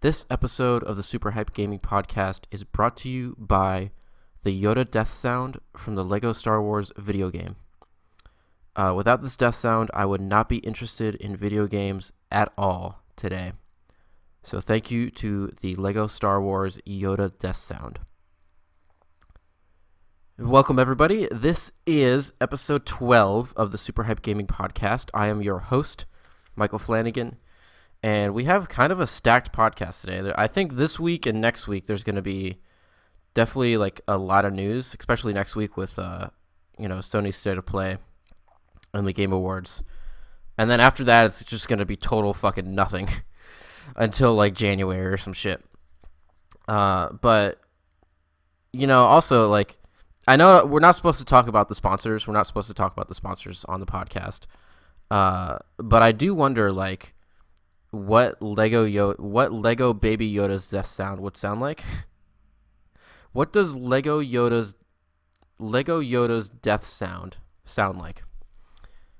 This episode of the SuperHypeGaming podcast is brought to you by the Yoda death sound from the LEGO Star Wars video game. Without this death sound, I would not be interested in video games at all today. So thank you to the LEGO Star Wars Yoda death sound. Welcome everybody. This is episode 12 of the SuperHypeGaming podcast. I am your host, Michael Flanagan. And we have kind of a stacked podcast today. I think this week and next week there's going to be definitely like a lot of news, especially next week with Sony's State of Play and the Game Awards. And then after that it's just going to be total fucking nothing until like January or some shit. But also like I know we're not supposed to talk about the sponsors. We're not supposed to talk about the sponsors on the podcast. But I do wonder like what Lego Baby Yoda's death sound would sound like. What does Lego Yoda's death sound like?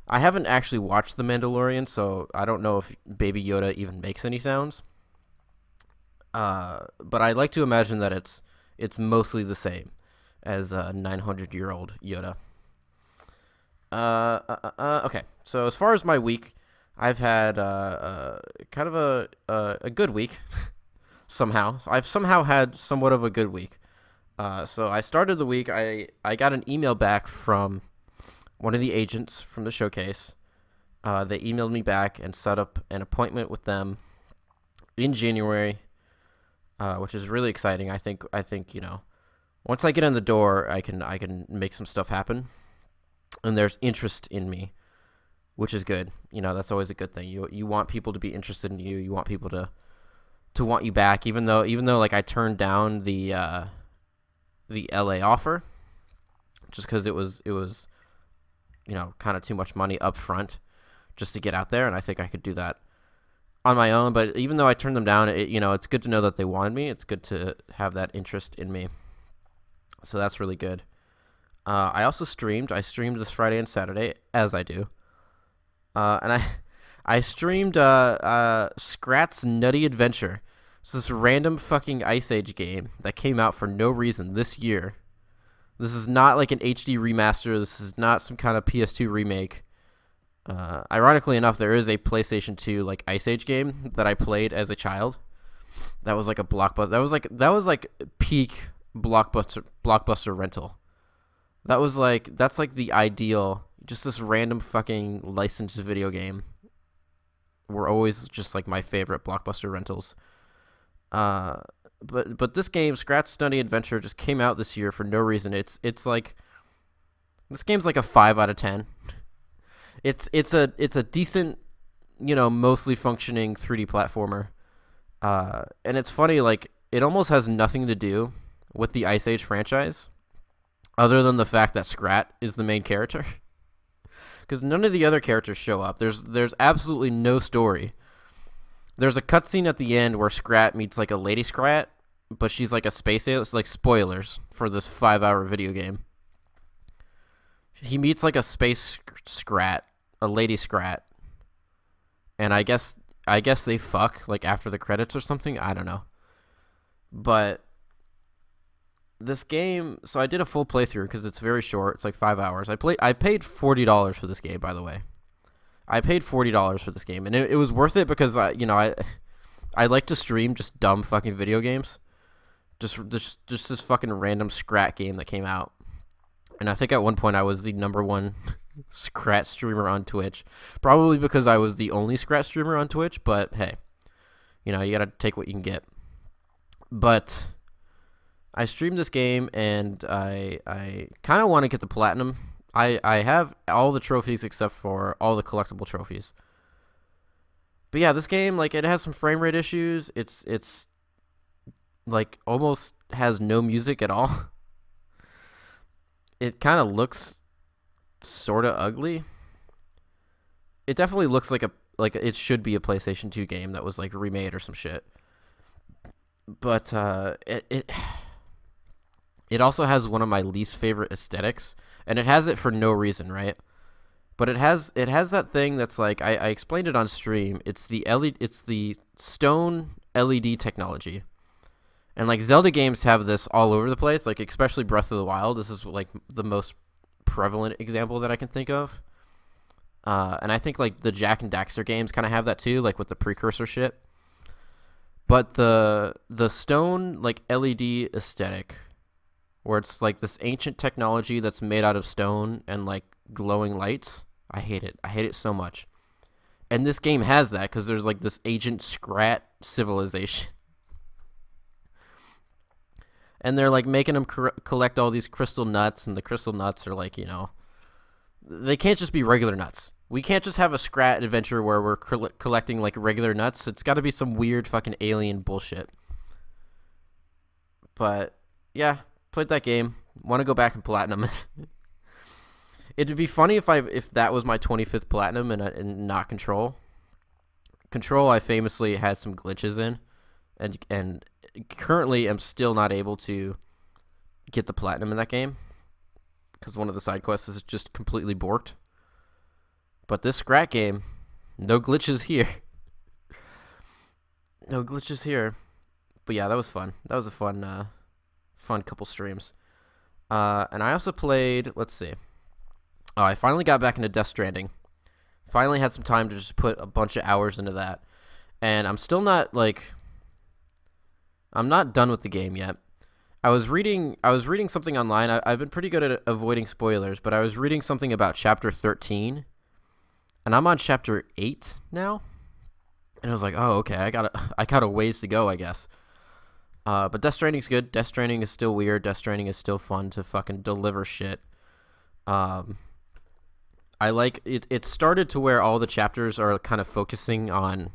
I haven't actually watched The Mandalorian, so I don't know if Baby Yoda even makes any sounds. But I like to imagine that it's mostly the same as a 900-year-old Yoda. Okay, so as far as my week, I've had kind of a good week, somehow. I've somehow had somewhat of a good week. So I started the week, I got an email back from one of the agents from the showcase. They emailed me back and set up an appointment with them in January, which is really exciting. I think once I get in the door, I can make some stuff happen, and there's interest in me, which is good. That's always a good thing. You want people to be interested in you. You want people to want you back, even though like I turned down the LA offer just because it was kind of too much money up front just to get out there, and I think I could do that on my own. But even though I turned them down, it's good to know that they wanted me. It's good to have that interest in me. So that's really good. I also streamed. I streamed this Friday and Saturday, as I do. And I streamed Scrat's Nutty Adventure. It's this random fucking Ice Age game that came out for no reason this year. This is not like an HD remaster. This is not some kind of PS2 remake. Ironically enough, there is a PlayStation 2 like Ice Age game that I played as a child. That was like a blockbuster. That was like peak blockbuster rental. That's like the ideal. Just this random fucking licensed video game were always just like my favorite blockbuster rentals. But this game, Scrat's Nutty Adventure, just came out this year for no reason. It's like this game's like a 5 out of 10. It's a decent, mostly functioning 3D platformer. And it's funny, like it almost has nothing to do with the Ice Age franchise, other than the fact that Scrat is the main character. Because none of the other characters show up. There's absolutely no story. There's a cutscene at the end where Scrat meets like a lady Scrat, but she's like a space alien. It's like spoilers for this 5-hour video game. He meets like a space Scrat, a lady Scrat, and I guess they fuck like after the credits or something. I don't know. But this game, so I did a full playthrough because it's very short. It's like 5 hours. I paid $40 for this game, by the way. I paid $40 for this game, and it was worth it because I like to stream just dumb fucking video games, just this fucking random Scrat game that came out, and I think at one point I was the number one Scrat streamer on Twitch, probably because I was the only Scrat streamer on Twitch. But hey, you gotta take what you can get. But I streamed this game, and I kind of want to get the platinum. I have all the trophies except for all the collectible trophies. But yeah, this game, like, it has some frame rate issues. It's like almost has no music at all. It kind of looks sort of ugly. It definitely looks like it should be a PlayStation 2 game that was like remade or some shit. But it also has one of my least favorite aesthetics, and it has it for no reason, right? But it has that thing that's like I explained it on stream. It's the stone LED technology. And like Zelda games have this all over the place, like especially Breath of the Wild. This is like the most prevalent example that I can think of. And I think like the Jak and Daxter games kind of have that too, like with the precursor shit. But the stone like LED aesthetic, where it's like this ancient technology that's made out of stone and like glowing lights, I hate it. I hate it so much. And this game has that because there's like this ancient Scrat civilization. And they're like making them collect all these crystal nuts, and the crystal nuts are like, they can't just be regular nuts. We can't just have a Scrat adventure where we're collecting like regular nuts. It's got to be some weird fucking alien bullshit. But yeah, played that game. Want to go back and platinum it. It'd be funny if that was my 25th platinum and not Control. Control, I famously had some glitches in, and currently am still not able to get the platinum in that game because one of the side quests is just completely borked. But this Scrat game, no glitches here. No glitches here. But yeah, that was fun. That was a fun couple streams. And I also played, let's see. Oh, I finally got back into Death Stranding. Finally had some time to just put a bunch of hours into that. And I'm still not, I'm not done with the game yet. I was reading something online. I've been pretty good at avoiding spoilers, but I was reading something about Chapter 13. And I'm on Chapter 8 now. And I was like, oh, okay, I got a ways to go, I guess. But Death Stranding's good. Death Stranding is still weird. Death Stranding is still fun to fucking deliver shit. I like it. It started to where all the chapters are kind of focusing on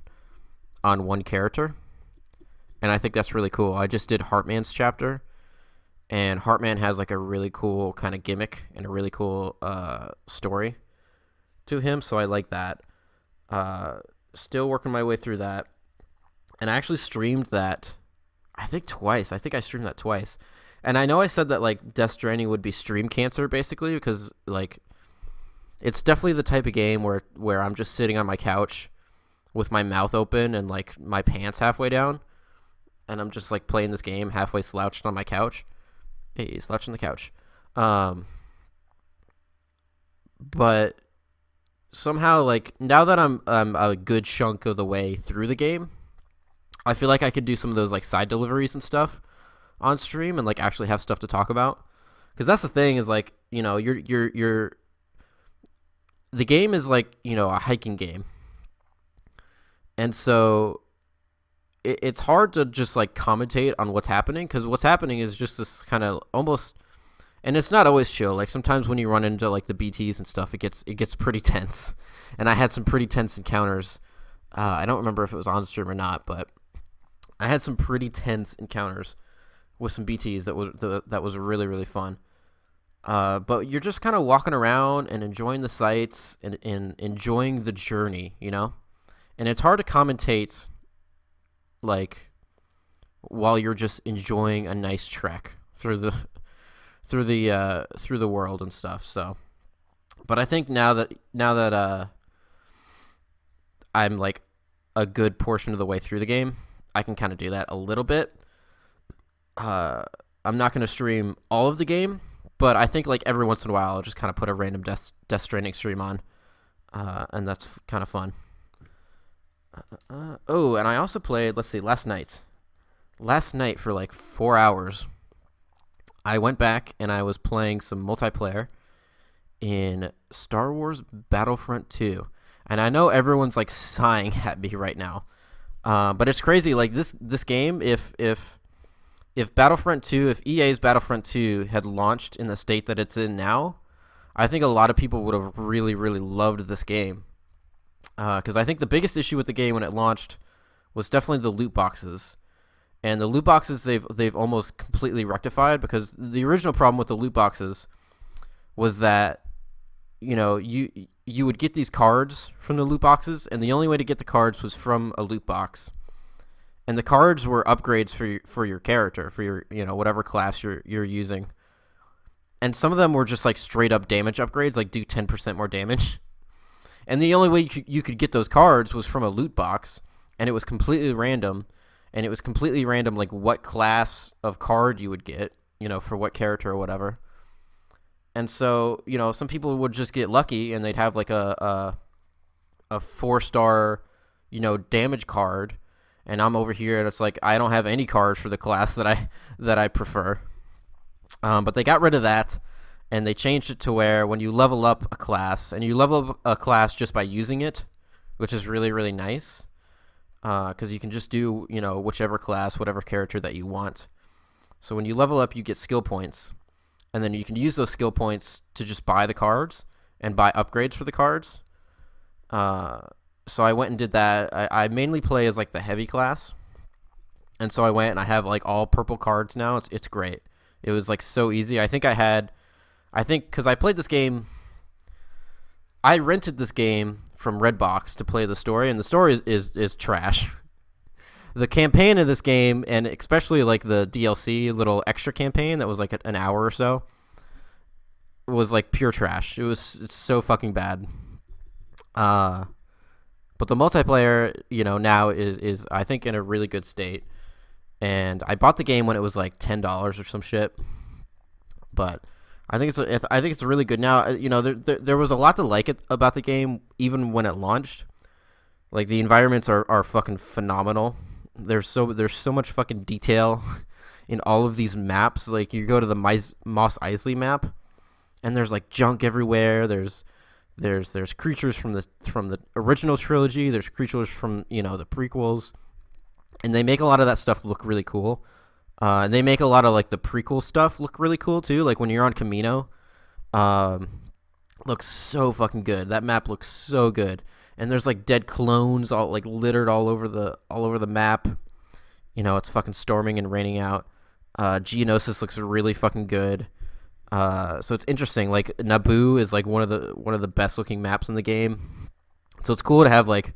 one character, and I think that's really cool. I just did Heartman's chapter, and Heartman has like a really cool kind of gimmick and a really cool story to him, so I like that. Still working my way through that, and I actually streamed that. I think twice. I think I streamed that twice, and I know I said that like Death Stranding would be stream cancer basically because like. It's definitely the type of game where I'm just sitting on my couch with my mouth open and like my pants halfway down, and I'm just like playing this game halfway slouched on my couch. Hey, slouch on the couch. But somehow like now that I'm a good chunk of the way through the game, I feel like I could do some of those like side deliveries and stuff on stream and like actually have stuff to talk about. Because that's the thing is like you're the game is like, a hiking game. And so it's hard to just like commentate on what's happening because what's happening is just this kind of almost, and it's not always chill. Like sometimes when you run into like the BTs and stuff, it gets pretty tense. And I had some pretty tense encounters. I don't remember if it was on stream or not, but I had some pretty tense encounters with some BTs that was really, really fun. But you're just kind of walking around and enjoying the sights and enjoying the journey, And it's hard to commentate, like, while you're just enjoying a nice trek through the world and stuff. So, but I think now that I'm like a good portion of the way through the game, I can kind of do that a little bit. I'm not going to stream all of the game. But I think like every once in a while I'll just kind of put a random Death Stranding stream on, and that's kind of fun. Oh, and I also played, let's see, last night for like 4 hours, I went back and I was playing some multiplayer in Star Wars Battlefront 2. And I know everyone's like sighing at me right now, but it's crazy. Like this game, if Battlefront 2, if EA's Battlefront 2 had launched in the state that it's in now, I think a lot of people would have really, really loved this game. Because I think the biggest issue with the game when it launched was definitely the loot boxes. And the loot boxes they've almost completely rectified because the original problem with the loot boxes was that, you would get these cards from the loot boxes, and the only way to get the cards was from a loot box. And the cards were upgrades for your character, for your whatever class you're using. And some of them were just like straight up damage upgrades, like do 10% more damage. And the only way you could get those cards was from a loot box, and it was completely random. and it was completely random, like what class of card you would get, for what character or whatever. And so, some people would just get lucky and they'd have like a 4-star, damage card, and I'm over here and it's like I don't have any cards for the class that I prefer. But they got rid of that, and they changed it to where when you level up a class, and you level up a class just by using it, which is really, really nice, because you can just do, whichever class, whatever character that you want. So when you level up, you get skill points, and then you can use those skill points to just buy the cards and buy upgrades for the cards. So I went and did that. I mainly play as like the heavy class, and so I went and I have like all purple cards now. It's great. It was like so easy. I think because I played this game, I rented this game from Redbox to play the story, and the story is trash. The campaign of this game, and especially like the DLC little extra campaign that was like an hour or so, was like pure trash. It's so fucking bad. But the multiplayer, now is I think in a really good state. And I bought the game when it was like $10 or some shit. But I think it's really good now. There was a lot to like it about the game even when it launched. Like the environments are fucking phenomenal. There's so much fucking detail in all of these maps. Like you go to the Mos Eisley map, and there's like junk everywhere. There's creatures from the original trilogy. There's creatures from the prequels, and they make a lot of that stuff look really cool. And they make a lot of like the prequel stuff look really cool too. Like when you're on Camino, looks so fucking good. That map looks so good. And there's like dead clones all like littered all over the map. It's fucking storming and raining out. Geonosis looks really fucking good. So it's interesting. Like Naboo is like one of the best looking maps in the game. So it's cool to have like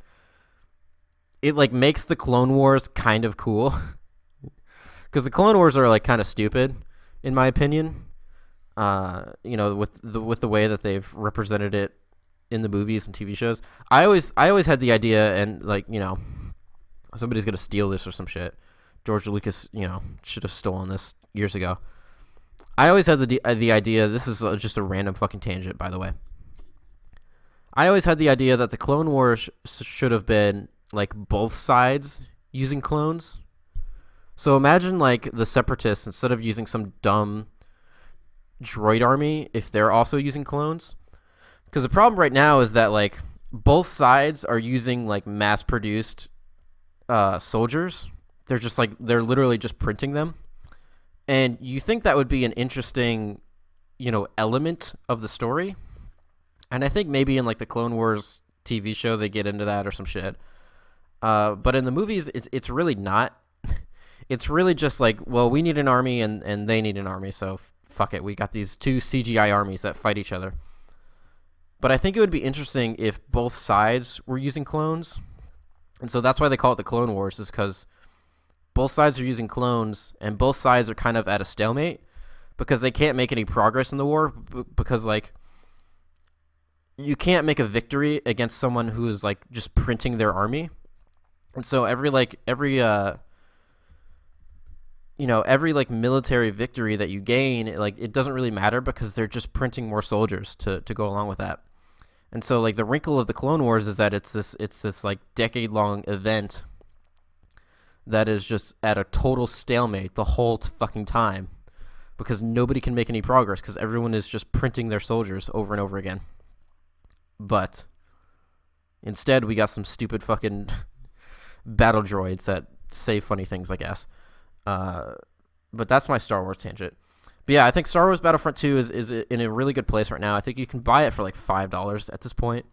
it like makes the Clone Wars kind of cool. Because the Clone Wars are like kind of stupid, in my opinion. With the way that they've represented it in the movies and TV shows. I always had the idea, and like somebody's gonna steal this or some shit. George Lucas, should have stolen this years ago. I always had the idea. This is just a random fucking tangent, by the way. I always had the idea that the Clone Wars should have been like both sides using clones. So imagine like the Separatists, instead of using some dumb droid army, if they're also using clones. Because the problem right now is that like both sides are using like mass-produced soldiers. They're literally just printing them. And you think that would be an interesting, element of the story. And I think maybe in like the Clone Wars TV show they get into that or some shit. But in the movies, it's really not. It's really just like, well, we need an army and they need an army, so fuck it. We got these two CGI armies that fight each other. But I think it would be interesting if both sides were using clones. And so that's why they call it the Clone Wars, is because both sides are using clones, and both sides are kind of at a stalemate because they can't make any progress in the war because, like, you can't make a victory against someone who is, like, just printing their army. And so every military victory that you gain, it doesn't really matter because they're just printing more soldiers to go along with that. And so like the wrinkle of the Clone Wars is that it's this like decade-long event that is just at a total stalemate the whole fucking time because nobody can make any progress because everyone is just printing their soldiers over and over again. But instead we got some stupid fucking battle droids that say funny things, I guess. But that's my Star Wars tangent. But yeah, I think Star Wars Battlefront 2 is in a really good place right now. I think you can buy it for like $5 at this point.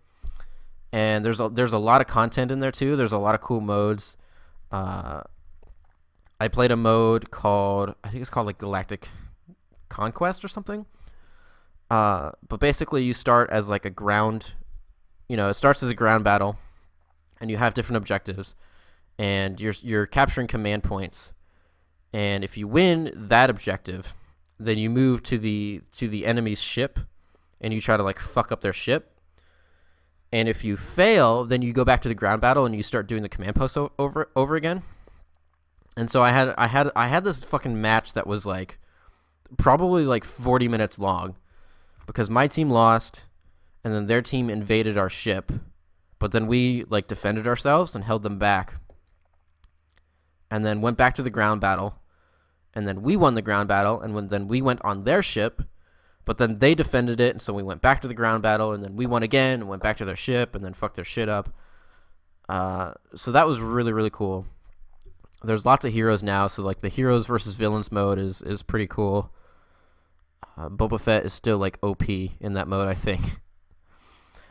And there's a lot of content in there too. There's a lot of cool modes. I played a mode called, I think it's called like Galactic Conquest or something. But basically you start as like a ground, it starts as a ground battle and you have different objectives and you're capturing command points. And if you win that objective, then you move to the enemy's ship and you try to like fuck up their ship. And if you fail, then you go back to the ground battle and you start doing the command post over again. And so I had this fucking match that was like probably like 40 minutes long because my team lost and then their team invaded our ship, but then we like defended ourselves and held them back and then went back to the ground battle, and then we won the ground battle, and then we went on their ship, but then they defended it, and so we went back to the ground battle, and then we won again and went back to their ship and then fucked their shit up. So that was really, really cool. There's lots of heroes now, so like the heroes versus villains mode is pretty cool. Boba Fett is still like OP in that mode, I think.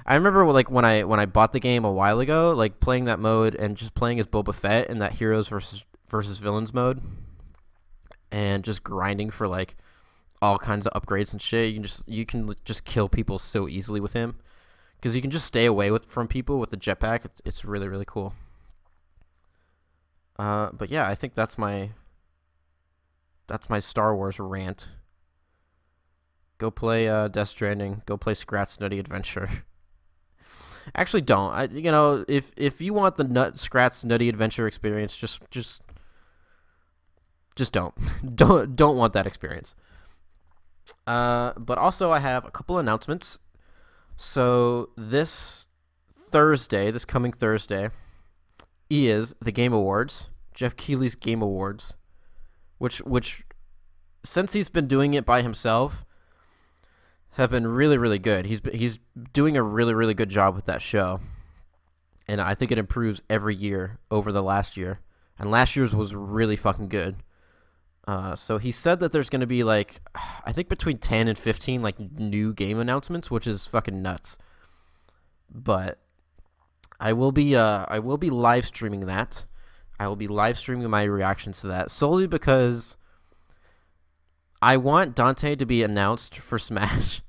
I remember like when I bought the game a while ago, like playing that mode and just playing as Boba Fett in that heroes versus villains mode, and just grinding for like all kinds of upgrades and shit. You can just kill people so easily with him because you can just stay away from people with the jetpack. It's really, really cool. But yeah, I think that's my Star Wars rant. Go play Death Stranding. Go play Scrat's Nutty Adventure. Actually, don't. If you want the Scrat's Nutty Adventure experience, just don't. don't want that experience. But also I have a couple announcements. So this coming Thursday, is the Game Awards, Jeff Keighley's Game Awards, which since he's been doing it by himself, have been really, really good. He's doing a really, really good job with that show, and I think it improves every year over the last year, and last year's was really fucking good. So he said that there's going to be like, I think between 10 and 15 like new game announcements, which is fucking nuts. But I will be live streaming that. I will be live streaming my reactions to that solely because I want Dante to be announced for Smash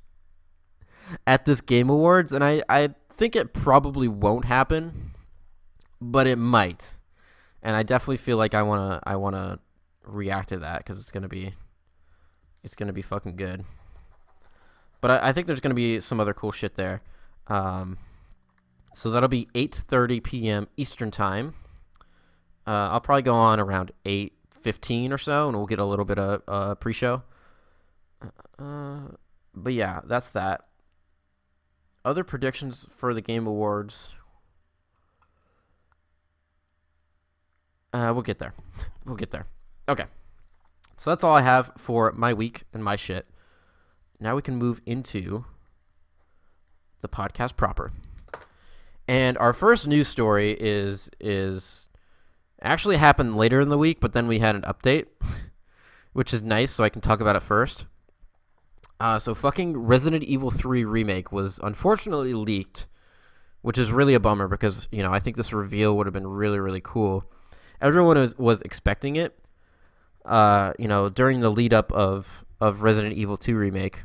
at this Game Awards, and I think it probably won't happen, but it might. And I definitely feel like I wanna react to that because it's gonna be fucking good. But I think there's gonna be some other cool shit there. So that'll be 8:30 p.m. Eastern time. I'll probably go on around 8:15 or so, and we'll get a little bit of pre-show. But yeah, that's that. Other predictions for the Game Awards. We'll get there. Okay. So that's all I have for my week and my shit. Now we can move into the podcast proper. And our first news story is actually happened later in the week, but then we had an update, which is nice, so I can talk about it first. So fucking Resident Evil 3 Remake was unfortunately leaked, which is really a bummer because, I think this reveal would have been really, really cool. Everyone was expecting it. During the lead up of Resident Evil 2 Remake,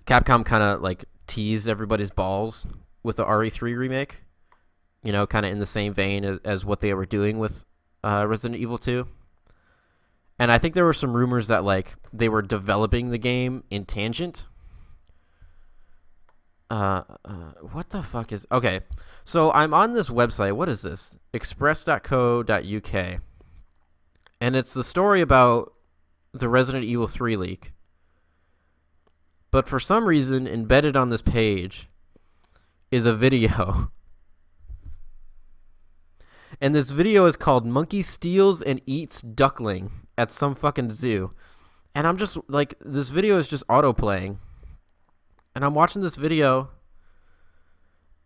Capcom kind of like teased everybody's balls with the RE3 remake, kind of in the same vein as what they were doing with Resident Evil 2. And I think there were some rumors that like they were developing the game in tangent. What the fuck is... Okay, so I'm on this website. What is this? Express.co.uk. And it's the story about the Resident Evil 3 leak. But for some reason, embedded on this page is a video. And this video is called Monkey Steals and Eats Duckling at some fucking zoo. And I'm just like, this video is just auto-playing. And I'm watching this video,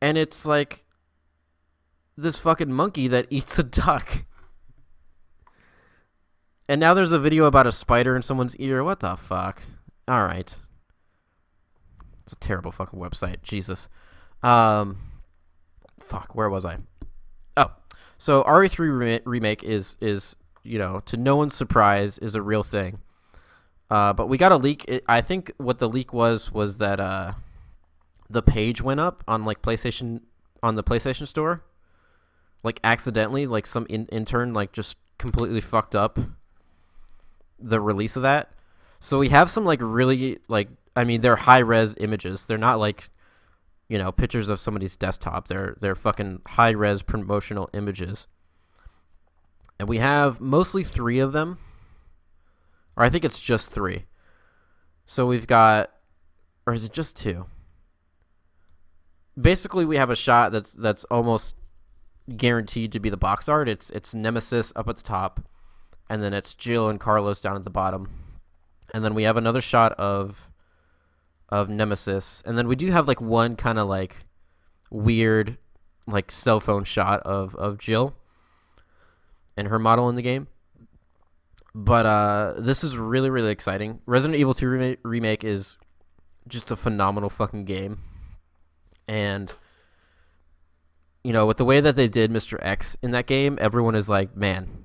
and it's like this fucking monkey that eats a duck. And now there's a video about a spider in someone's ear. What the fuck? All right. It's a terrible fucking website. Jesus. Fuck, where was I? Oh, so RE3 remake is to no one's surprise, is a real thing. But we got a leak. I think what the leak was that the page went up on like PlayStation, on the PlayStation Store, like accidentally, like some intern like just completely fucked up the release of that. So we have some like really like, I mean, they're high res images. They're not like, pictures of somebody's desktop. They're fucking high res promotional images. And we have mostly 3 of them. Or I think it's just 3. So we've got, or is it just 2? Basically, we have a shot that's almost guaranteed to be the box art. It's Nemesis up at the top, and then it's Jill and Carlos down at the bottom. And then we have another shot of Nemesis, and then we do have like one kind of like weird like cell phone shot of Jill and her model in the game. But this is really, really exciting. Resident Evil 2 remake is just a phenomenal fucking game. And, you know, with the way that they did Mr. X in that game, everyone is like, man,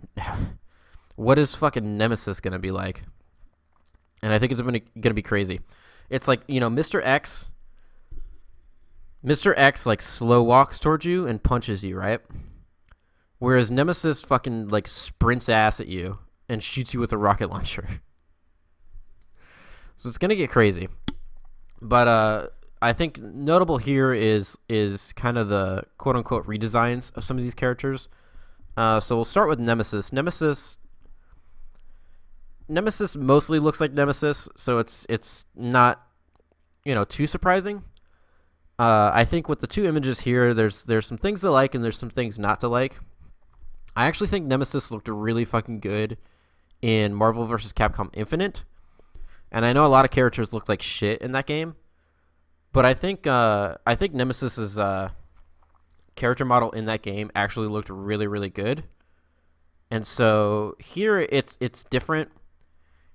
what is fucking Nemesis going to be like? And I think it's going to be crazy. It's like, you know, Mr. X like slow walks towards you and punches you, right? Whereas Nemesis fucking like sprints ass at you and shoots you with a rocket launcher. So it's going to get crazy. But I think notable here is kind of the quote-unquote redesigns of some of these characters. So we'll start with Nemesis. Nemesis mostly looks like Nemesis, so it's not, you know, too surprising. I think with the 2 images here, there's some things to like and there's some things not to like. I actually think Nemesis looked really fucking good in Marvel vs. Capcom Infinite, and I know a lot of characters looked like shit in that game, but I think Nemesis's character model in that game actually looked really, really good. And so here it's different.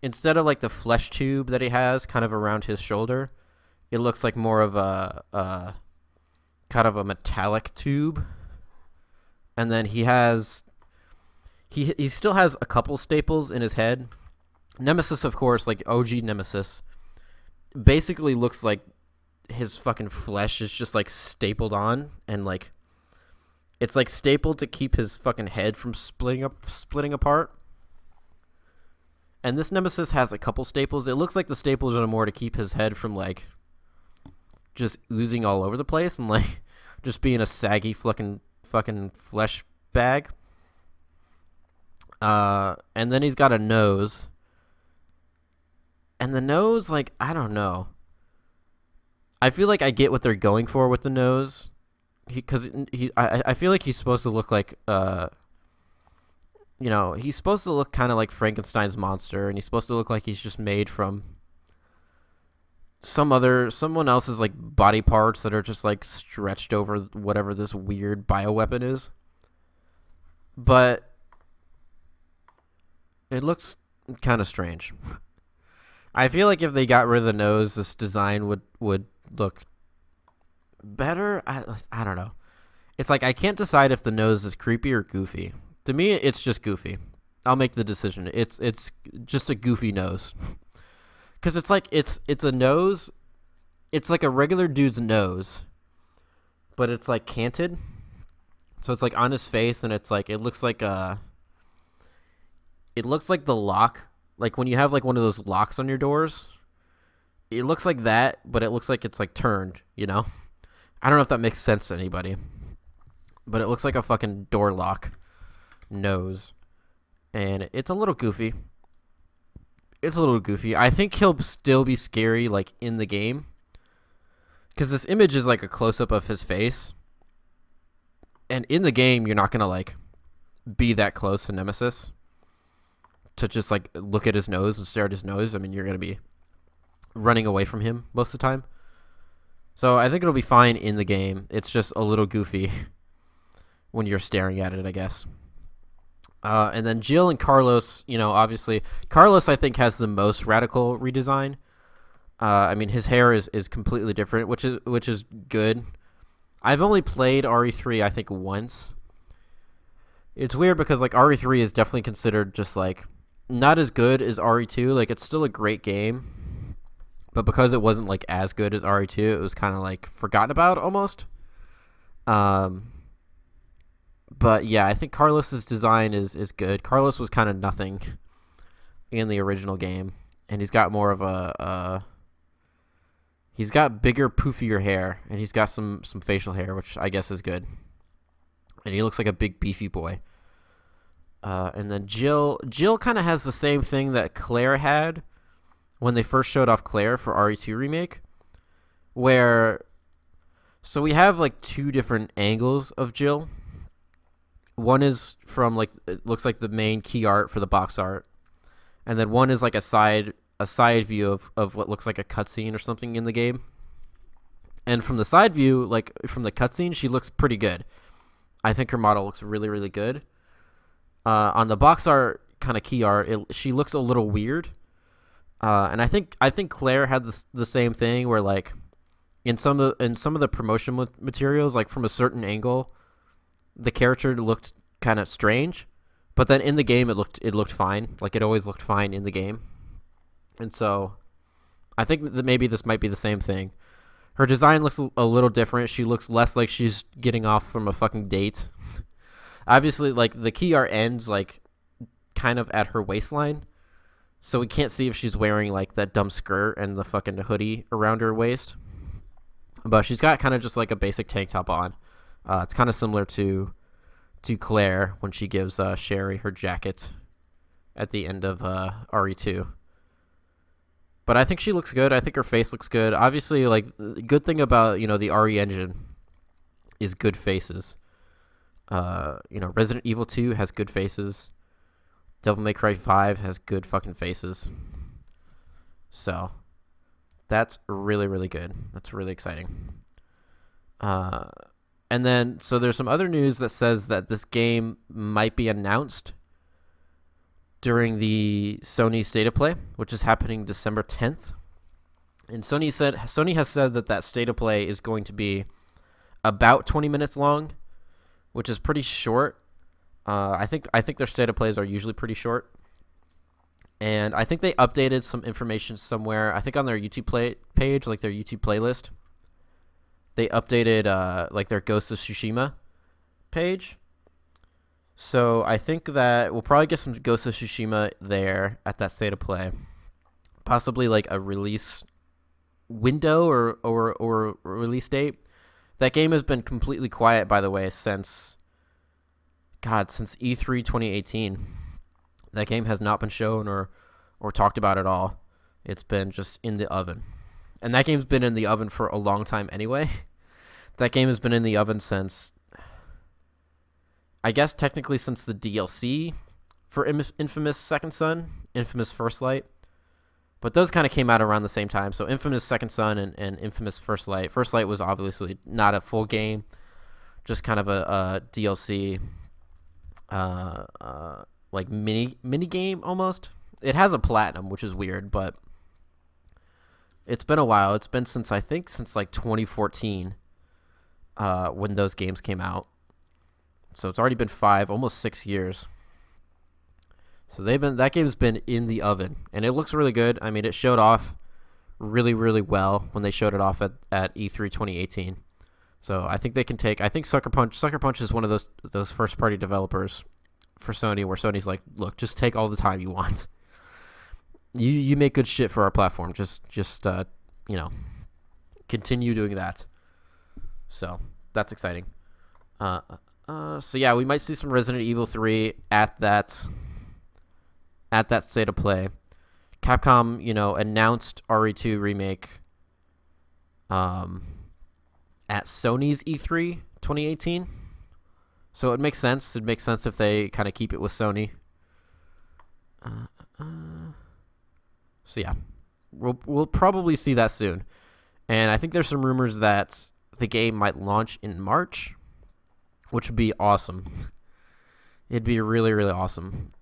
Instead of like the flesh tube that he has kind of around his shoulder, it looks like more of a kind of a metallic tube. And then he still has a couple staples in his head. Nemesis, of course, like OG Nemesis, basically looks like his fucking flesh is just like stapled on, and like it's like stapled to keep his fucking head from splitting apart. And this Nemesis has a couple staples. It looks like the staples are more to keep his head from like just oozing all over the place and like just being a saggy fucking flesh bag. And then he's got a nose. And the nose, like, I don't know. I feel like I get what they're going for with the nose. I feel like he's supposed to look like, you know, he's supposed to look kind of like Frankenstein's monster, and he's supposed to look like he's just made from someone else's like body parts that are just like stretched over whatever this weird bioweapon is. But it looks kind of strange. I feel like if they got rid of the nose, this design would look better. I don't know. It's like I can't decide if the nose is creepy or goofy. To me, it's just goofy. I'll make the decision. It's just a goofy nose. Because it's like it's a nose. It's like a regular dude's nose, but it's like canted. So it's like on his face, and it's like it looks like the lock. Like when you have like one of those locks on your doors, it looks like that, but it looks like it's like turned, you know? I don't know if that makes sense to anybody, but it looks like a fucking door lock nose, and it's a little goofy. I think he'll still be scary like in the game, because this image is like a close-up of his face, and in the game you're not gonna like be that close to Nemesis to just like look at his nose and stare at his nose. I mean, you're going to be running away from him most of the time. So I think it'll be fine in the game. It's just a little goofy when you're staring at it, I guess. And then Jill and Carlos, you know, obviously Carlos I think has the most radical redesign. I mean, his hair is completely different, which is good. I've only played RE3 I think once. It's weird because like RE3 is definitely considered just like not as good as RE2. Like, it's still a great game, but because it wasn't like as good as RE2, it was kind of like forgotten about almost. But yeah, I think Carlos's design is good. Carlos was kind of nothing in the original game, and he's got more of he's got bigger, poofier hair, and he's got some facial hair, which I guess is good. And he looks like a big beefy boy. And then Jill kind of has the same thing that Claire had when they first showed off Claire for RE2 Remake, where so we have like two different angles of Jill. One is from like it looks like the main key art for the box art, and then one is like a side view of what looks like a cutscene or something in the game. And from the side view, like from the cutscene, she looks pretty good. I think her model looks really, really good. On the box art kind of key art, she looks a little weird. And I think Claire had the same thing where like in some of the promotion materials, like from a certain angle, the character looked kind of strange, but then in the game it looked fine. Like it always looked fine in the game. And so I think that maybe this might be the same thing. Her design looks a little different. She looks less like she's getting off from a fucking date. Obviously, like the key art ends like kind of at her waistline, so we can't see if she's wearing like that dumb skirt and the fucking hoodie around her waist. But she's got kind of just like a basic tank top on. It's kind of similar to Claire when she gives Sherry her jacket at the end of RE2. But I think she looks good. I think her face looks good. Obviously, like the good thing about the RE engine is good faces. Resident Evil 2 has good faces. Devil May Cry 5 has good fucking faces. So that's really, really good. That's really exciting. And then so there's some other news that says that this game might be announced during the Sony State of Play, which is happening December 10th. And Sony has said that State of Play is going to be about 20 minutes long, which is pretty short. I think their State of Plays are usually pretty short. And I think they updated some information somewhere. I think on their YouTube page, like their YouTube playlist, they updated like their Ghost of Tsushima page. So I think that we'll probably get some Ghost of Tsushima there at that State of Play. Possibly like a release window or release date. That game has been completely quiet, by the way, since E3 2018. That game has not been shown or talked about at all. It's been just in the oven. And that game's been in the oven for a long time anyway. That game has been in the oven since, I guess technically since the DLC for Infamous Second Son, Infamous First Light. But those kind of came out around the same time. So Infamous Second Son and Infamous First Light. First Light was obviously not a full game, just kind of a DLC, like mini game almost. It has a platinum, which is weird, but it's been a while. It's been since like 2014, when those games came out. So it's already been 5, almost 6 years. So that game's been in the oven, and it looks really good. I mean, it showed off really, really well when they showed it off at E3 2018. So I think they can take. I think Sucker Punch is one of those first party developers for Sony, where Sony's like, look, just take all the time you want. You make good shit for our platform. Just continue doing that. So that's exciting. So yeah, we might see some Resident Evil 3 at that State of Play. Capcom, announced RE2 Remake at Sony's E3 2018. So it makes sense. It makes sense if they kind of keep it with Sony. So yeah, we'll probably see that soon. And I think there's some rumors that the game might launch in March, which would be awesome. It'd be really, really awesome.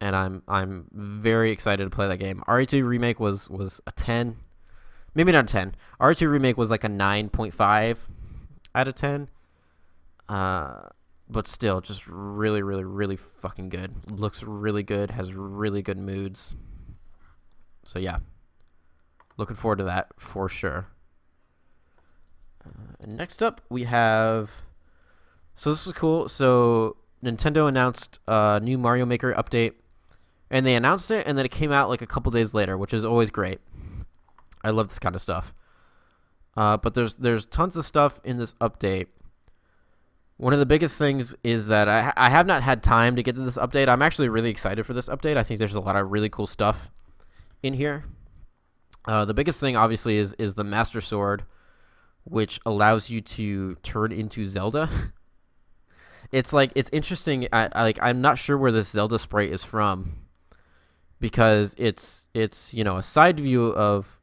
And I'm very excited to play that game. RE2 Remake was a 10. Maybe not a 10. RE2 Remake was like a 9.5 out of 10. But still, just really, really, really fucking good. Looks really good. Has really good moods. So yeah. Looking forward to that for sure. And next up, we have... So this is cool. So Nintendo announced a new Mario Maker update. And they announced it, and then it came out like a couple days later, which is always great. I love this kind of stuff. But there's tons of stuff in this update One of the biggest things is that I have not had time to get to this update. I'm actually really excited for this update. I think there's a lot of really cool stuff in here. The biggest thing, obviously, is the Master Sword, which allows you to turn into Zelda. It's interesting. I'm not sure where this Zelda sprite is from, because it's a side view of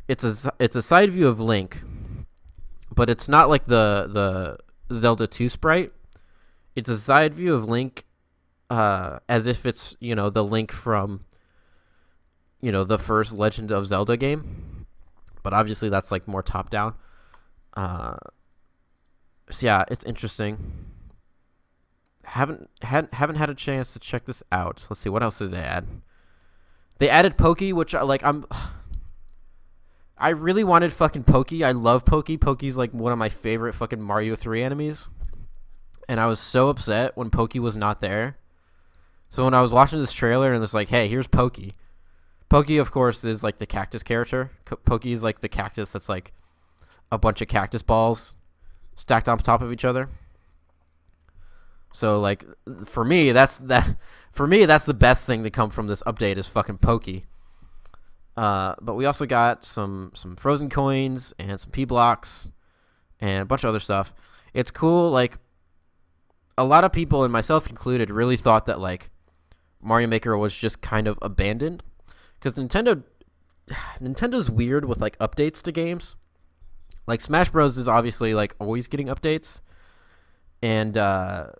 it's a side view of Link, but it's not like the Zelda 2 sprite. It's a side view of Link, as if it's the Link from the first Legend of Zelda game, but obviously that's like more top down. So yeah, it's interesting. Haven't had a chance to check this out. Let's see, what else did they add? They added Pokey, which I really wanted fucking Pokey. I love Pokey. Pokey's like one of my favorite fucking Mario 3 enemies. And I was so upset when Pokey was not there. So when I was watching this trailer and it's like, hey, here's Pokey. Pokey, of course, is like the cactus character. Pokey is like the cactus that's like a bunch of cactus balls stacked on top of each other. So like for me, that's the best thing to come from this update is fucking Pokey. But we also got some frozen coins and some P blocks and a bunch of other stuff. It's cool. Like, a lot of people, and myself included, really thought that like Mario Maker was just kind of abandoned, because Nintendo's weird with like updates to games. Like Smash Bros is obviously like always getting updates, and Mario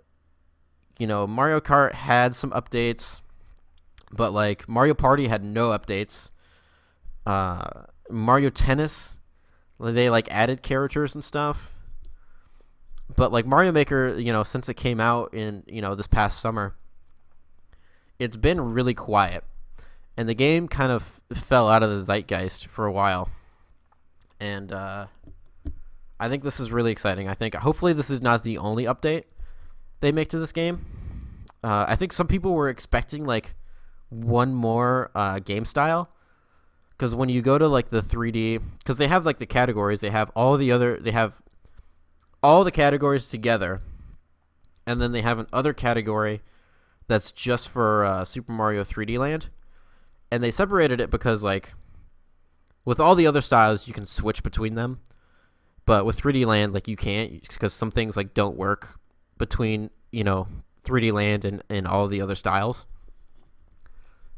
Kart had some updates, but like Mario Party had no updates. Mario Tennis, they like added characters and stuff, but like Mario Maker, since it came out in this past summer, it's been really quiet, and the game kind of fell out of the zeitgeist for a while. And I think this is really exciting. I think hopefully this is not the only update they make to this game. I think some people were expecting like one more game style, because when you go to like the 3D, because they have like the categories, they have all the categories together, and then they have an other category that's just for Super Mario 3D Land, and they separated it because like with all the other styles you can switch between them, but with 3D Land like you can't, because some things like don't work between 3D Land and all the other styles.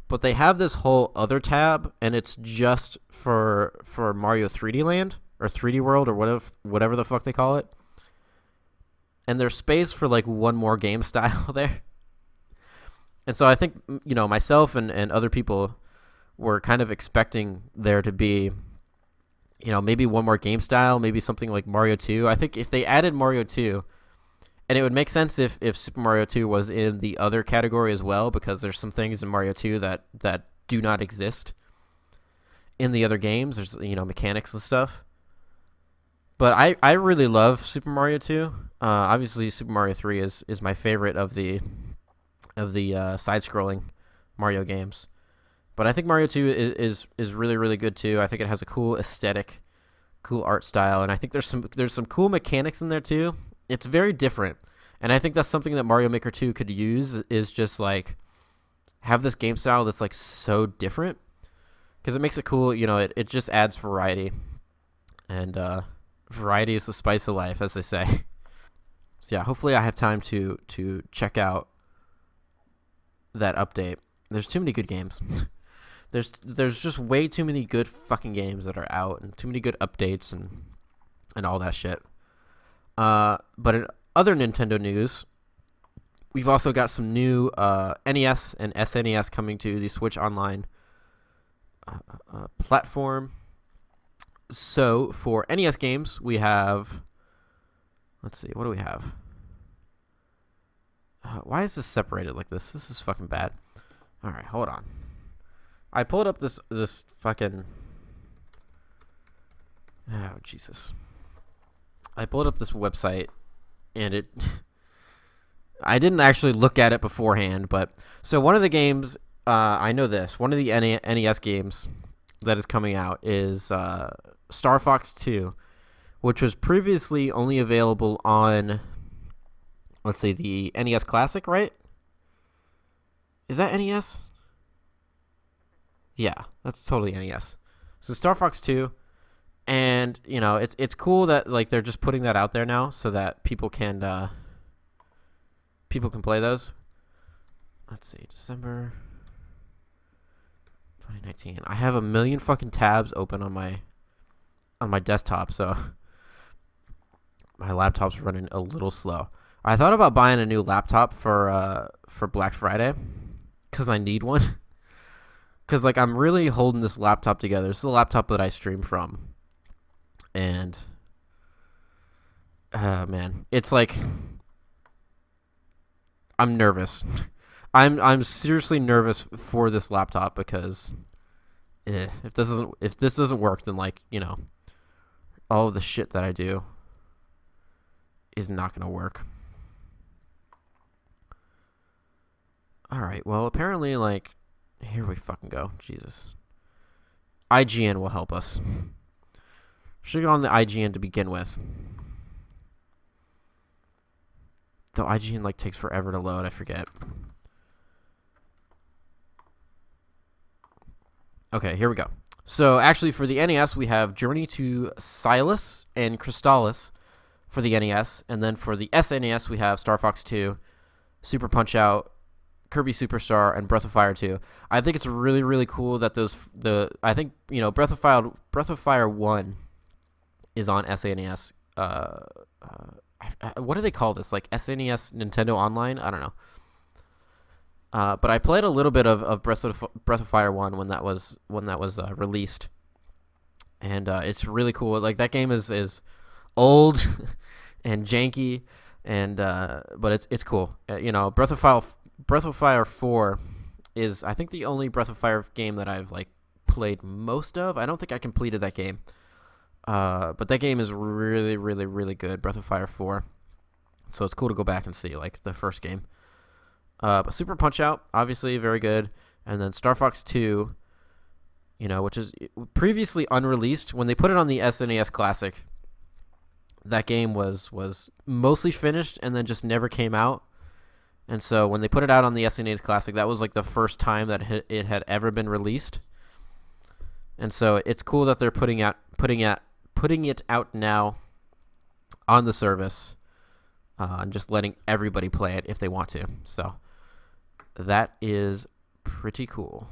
But they have this whole other tab, and it's just for Mario 3D Land or 3D World or whatever the fuck they call it. And there's space for like one more game style there. And so I think myself and other people were kind of expecting there to be maybe one more game style, maybe something like Mario 2. I think if they added Mario 2, and it would make sense if Super Mario 2 was in the other category as well, because there's some things in Mario 2 that do not exist in the other games. There's mechanics and stuff. But I really love Super Mario 2. Obviously Super Mario 3 is my favorite of the side-scrolling Mario games. But I think Mario 2 is really, really good too. I think it has a cool aesthetic, cool art style, and I think there's some cool mechanics in there too. It's very different, and I think that's something that Mario Maker 2 could use, is just like have this game style that's like so different, because it makes it cool. It just adds variety, and variety is the spice of life, as they say. So yeah, hopefully I have time to check out that update. There's too many good games. There's just way too many good fucking games that are out, and too many good updates and all that shit. But in other Nintendo news, we've also got some new NES and SNES coming to the Switch Online platform. So for NES games, we have, let's see, what do we have? Why is this separated like this? This is fucking bad. All right, hold on. I pulled up this fucking, oh Jesus. I pulled up this website, and I didn't actually look at it beforehand, but so one of the games, I know this, one of the NES games that is coming out is Star Fox 2, which was previously only available on, let's say, the NES Classic, right? Is that NES? Yeah, that's totally NES. So Star Fox 2, and it's cool that like they're just putting that out there now so that people can play those. Let's see, December 2019. I have a million fucking tabs open on my desktop, so my laptop's running a little slow. I thought about buying a new laptop for Black Friday because I need one. Because like I'm really holding this laptop together. This is the laptop that I stream from, and man, it's like I'm nervous. I'm seriously nervous for this laptop because if this doesn't work, then like all of the shit that I do is not gonna work. All right. Well, apparently, like, here we fucking go. Jesus. IGN will help us. Should get on the IGN to begin with. Though IGN like takes forever to load, I forget. Okay, here we go. So actually, for the NES, we have Journey to Silas and Crystallis for the NES, and then for the SNES, we have Star Fox 2, Super Punch Out, Kirby Superstar, and Breath of Fire 2. I think it's really, really cool that I think Breath of Fire 1 is on SNES. What do they call this? Like SNES Nintendo Online? I don't know. But I played a little bit of Breath of Fire 1 when that was released, and it's really cool. Like that game is old and janky, and but it's cool. Breath of Fire 4 is, I think, the only Breath of Fire game that I've like played most of. I don't think I completed that game, but that game is really, really, really good. Breath of Fire 4, so it's cool to go back and see like the first game. But Super Punch Out, obviously very good, and then Star Fox 2, which is previously unreleased. When they put it on the SNES Classic, that game was mostly finished and then just never came out. And so when they put it out on the SNES Classic, that was like the first time that it had ever been released. And so it's cool that they're putting it out now on the service, and just letting everybody play it if they want to. So that is pretty cool.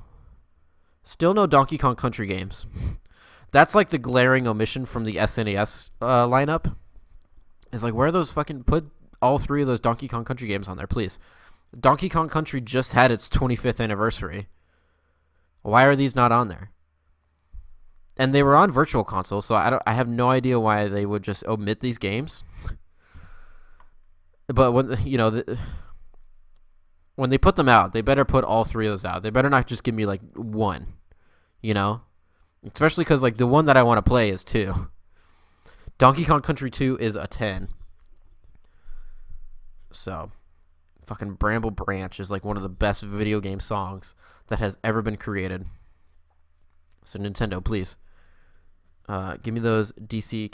Still no Donkey Kong Country games. That's like the glaring omission from the SNES lineup. Is like, where are those fucking, put all three of those Donkey Kong Country games on there, please. Donkey Kong Country just had its 25th anniversary. Why are these not on there? And they were on Virtual Console, so I have no idea why they would just omit these games. But when they put them out, they better put all three of those out. They better not just give me like one, especially because like the one that I want to play is 2. Donkey Kong Country 2 is a 10. So, fucking Bramble Branch is like one of the best video game songs that has ever been created. So Nintendo, please, give me those DKC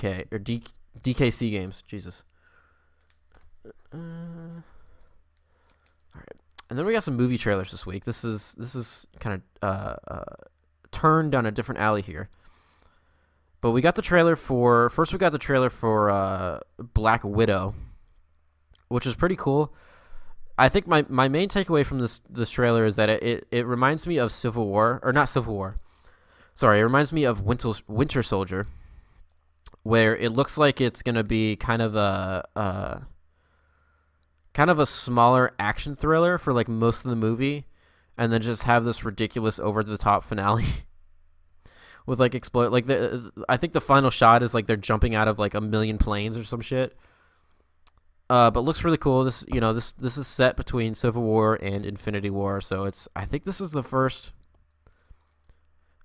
games. Jesus. All right, and then we got some movie trailers this week. This is kind of turned down a different alley here. But we got the trailer for Black Widow, which is pretty cool. I think my main takeaway from this trailer is that it reminds me of Civil War, or not Civil War. Sorry, it reminds me of Winter Soldier, where it looks like it's gonna be kind of a smaller action thriller for like most of the movie, and then just have this ridiculous over the top finale with like explode. Like I think the final shot is like they're jumping out of like a million planes or some shit. But looks really cool. This is set between Civil War and Infinity War, so I think this is the first.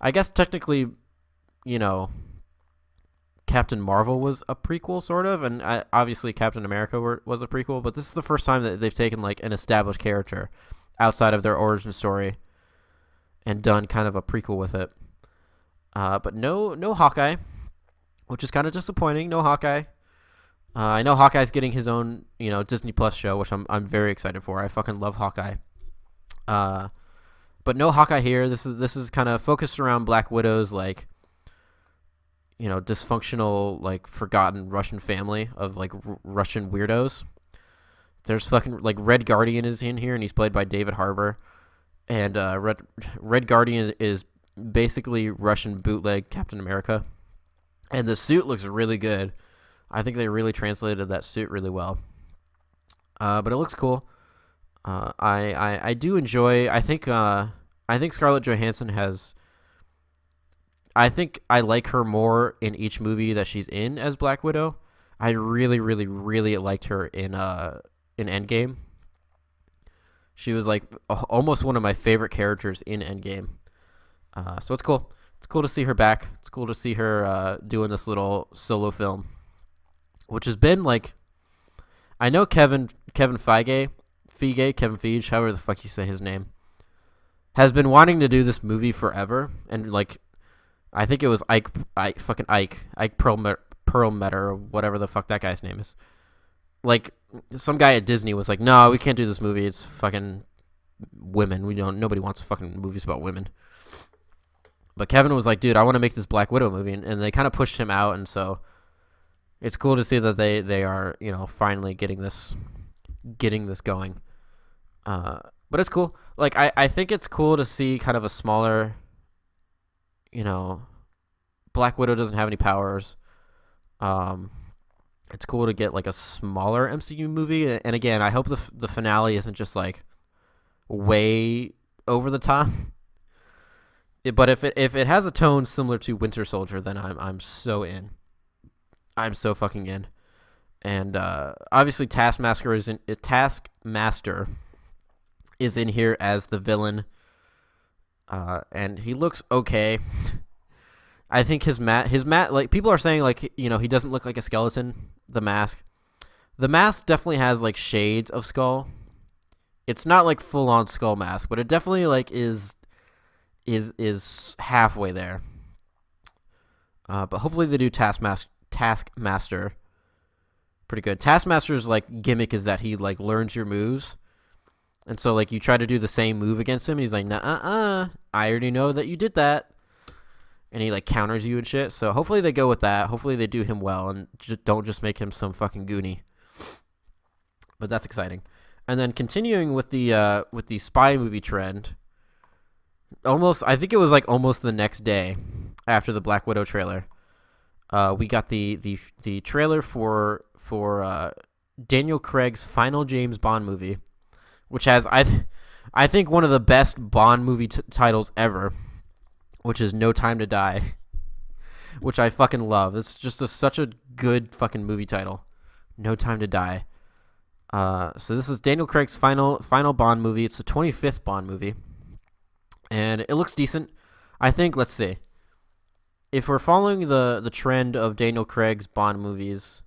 I guess technically, Captain Marvel was a prequel, sort of, and obviously Captain America was a prequel, but this is the first time that they've taken like an established character outside of their origin story and done kind of a prequel with it. But no Hawkeye, which is kind of disappointing. No Hawkeye. I know Hawkeye's getting his own, Disney Plus show, which I'm very excited for. I fucking love Hawkeye. But no Hawkeye here. This is kind of focused around Black Widow's like, dysfunctional, like forgotten Russian family of like Russian weirdos. There's fucking like Red Guardian is in here, and he's played by David Harbour. And Red Guardian is basically Russian bootleg Captain America, and the suit looks really good. I think they really translated that suit really well. But it looks cool. I do enjoy. I think Scarlett Johansson has. I think I like her more in each movie that she's in as Black Widow. I really, really, really liked her in Endgame. She was like almost one of my favorite characters in Endgame. So it's cool. It's cool to see her back. It's cool to see her doing this little solo film, which has been like, I know Kevin Feige, however the fuck you say his name, has been wanting to do this movie forever, and like, I think it was Ike Perlmutter, or whatever the fuck that guy's name is. Like, some guy at Disney was like, "No, we can't do this movie. It's fucking women. Nobody wants fucking movies about women." But Kevin was like, "Dude, I want to make this Black Widow movie," and they kind of pushed him out, and so it's cool to see that they are, finally getting this going. But it's cool. Like, I think it's cool to see kind of a smaller, Black Widow doesn't have any powers. It's cool to get like a smaller MCU movie, and again, I hope the finale isn't just like way over the top. But if it has a tone similar to Winter Soldier, then I'm so in. I'm so fucking in. And obviously Taskmaster is in here as the villain, and he looks okay. I think his mask, like, people are saying, like, he doesn't look like a skeleton. The mask definitely has like shades of skull. It's not like full on skull mask, but it definitely like is halfway there. But hopefully they do Taskmaster pretty good. Taskmaster's like gimmick is that he like learns your moves, and so like you try to do the same move against him, and he's like, "Nah, I already know that you did that." And he like counters you and shit. So hopefully they go with that. Hopefully they do him well and don't just make him some fucking goonie. But that's exciting. And then continuing with the spy movie trend, I think it was like almost the next day after the Black Widow trailer, we got the trailer for Daniel Craig's final James Bond movie, which has I think one of the best Bond movie titles ever, which is No Time to Die, which I fucking love. It's just such a good fucking movie title, No Time to Die. So this is Daniel Craig's final Bond movie. It's the 25th Bond movie, and it looks decent. I think, let's see, if we're following the trend of Daniel Craig's Bond movies,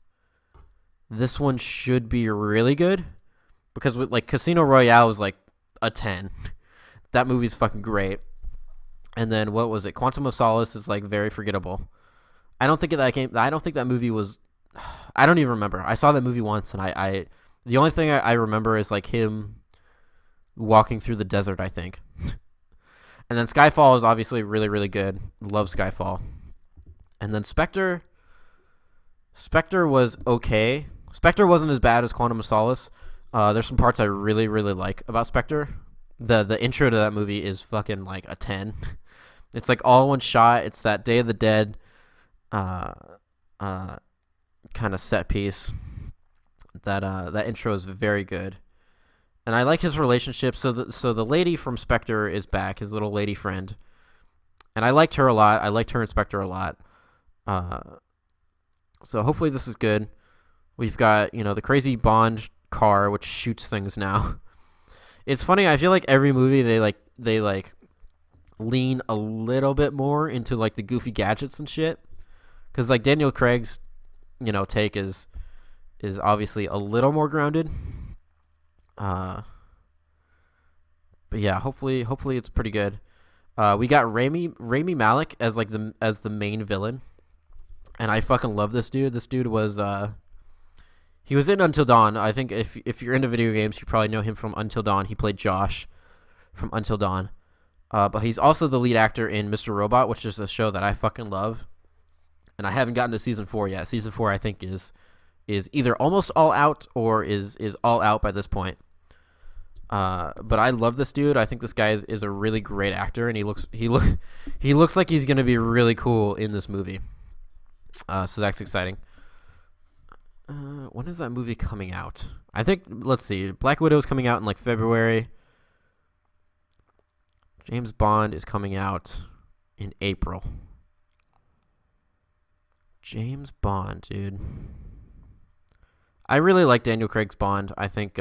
this one should be really good, because with like Casino Royale was like a 10. That movie's fucking great. And then what was it? Quantum of Solace is like very forgettable. I don't think that movie was. I don't even remember. I saw that movie once, and I the only thing I remember is like him walking through the desert, I think. And then Skyfall is obviously really, really good. Love Skyfall. And then Spectre was okay. Spectre wasn't as bad as Quantum of Solace. There's some parts I really, really like about Spectre. The intro to that movie is fucking like a 10. It's like all one shot. It's that Day of the Dead kind of set piece. That intro is very good. And I like his relationship. So the lady from Spectre is back, his little lady friend. And I liked her a lot. I liked her in Spectre a lot. So hopefully this is good. We've got, the crazy Bond car, which shoots things now. It's funny. I feel like every movie they lean a little bit more into like the goofy gadgets and shit. Because like Daniel Craig's, take is obviously a little more grounded. But yeah, hopefully it's pretty good. We got Rami Malek as like the main villain. and I fucking love this dude. This dude was he was in Until Dawn. I think if you're into video games, you probably know him from Until Dawn. He played Josh from Until Dawn. But he's also the lead actor in Mr. Robot, which is a show that I fucking love. And I haven't gotten to season 4 yet. Season 4, I think, is either almost all out or is all out by this point. But I love this dude. I think this guy is a really great actor, and he looks like he's gonna be really cool in this movie. So that's exciting. When is that movie coming out? I think, let's see, Black Widow's coming out in like February. James Bond is coming out in April. James Bond, dude. I really like Daniel Craig's Bond. I think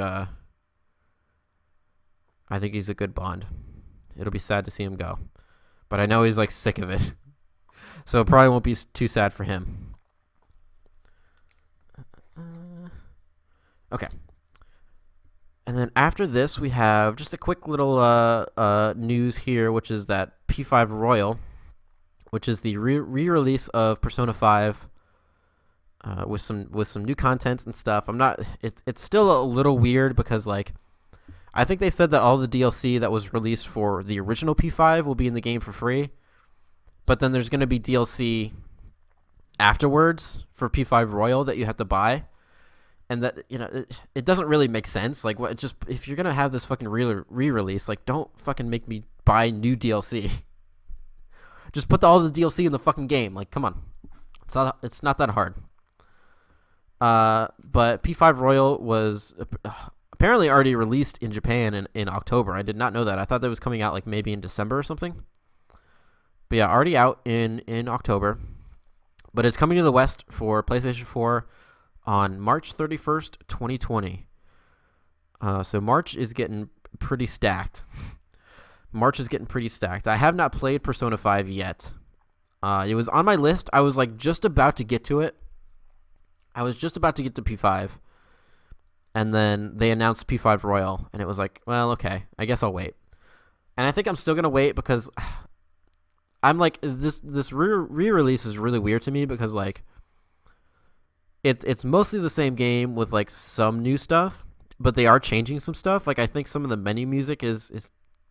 he's a good Bond. It'll be sad to see him go, but I know he's like sick of it, so it probably won't be too sad for him. Okay. And then after this, we have just a quick little news here, which is that P5 Royal, which is the re-release of Persona 5, with some new content and stuff. It's still a little weird because like I think they said that all the DLC that was released for the original P5 will be in the game for free, but then there's going to be DLC afterwards for P5 Royal that you have to buy. And that, it doesn't really make sense. Like, what? Just if you're gonna have this fucking re-release, like, don't fucking make me buy new DLC. Just put all the DLC in the fucking game. Like, come on, it's not that hard. But P5 Royal was apparently already released in Japan in October. I did not know that. I thought that was coming out like maybe in December or something. But yeah, already out in October. But it's coming to the West for PlayStation 4. On March 31st, 2020. So March is getting pretty stacked. I have not played Persona 5 yet. It was on my list. I was like just about to get to it. I was just about to get to P5. And then they announced P5 Royal. And it was like, well, okay, I guess I'll wait. And I think I'm still going to wait because I'm like, this re-release is really weird to me because like, It's mostly the same game with like some new stuff, but they are changing some stuff. Like I think some of the menu music is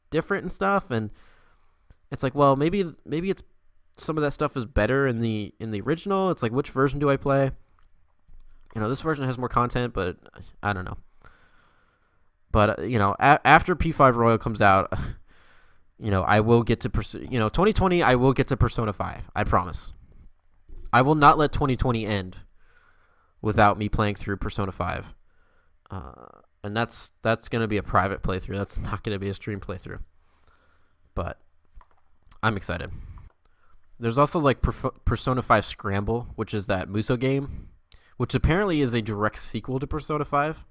different and stuff, and it's like, well, maybe it's some of that stuff is better in the original. It's like, which version do I play? This version has more content, but I don't know. But after P5 Royal comes out, I will get to 2020. I will get to Persona 5. I promise. I will not let 2020 end without me playing through Persona 5. And that's going to be a private playthrough. That's not going to be a stream playthrough. But I'm excited. There's also like Persona 5 Scramble, which is that Muso game, which apparently is a direct sequel to Persona 5,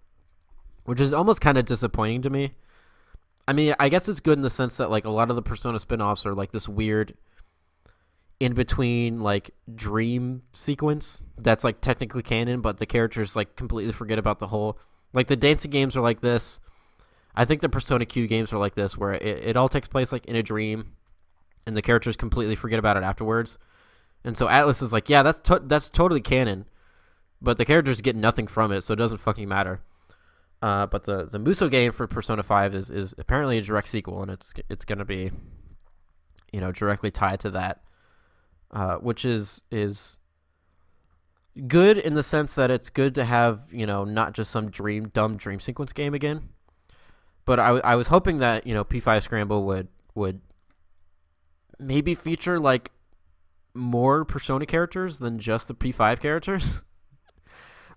which is almost kind of disappointing to me. I mean, I guess it's good in the sense that like a lot of the Persona spin-offs are like this weird in between like dream sequence that's like technically canon, but the characters like completely forget about the whole, like the dancing games are like this. I think the Persona Q games are like this, where it all takes place like in a dream and the characters completely forget about it afterwards. And so Atlas is like, yeah, that's totally canon, but the characters get nothing from it, so it doesn't fucking matter. But the Muso game for Persona 5 is apparently a direct sequel, and it's going to be directly tied to that. Which is good in the sense that it's good to have, not just some dumb dream sequence game again. But I was hoping that, P5 Scramble would maybe feature like more Persona characters than just the P5 characters.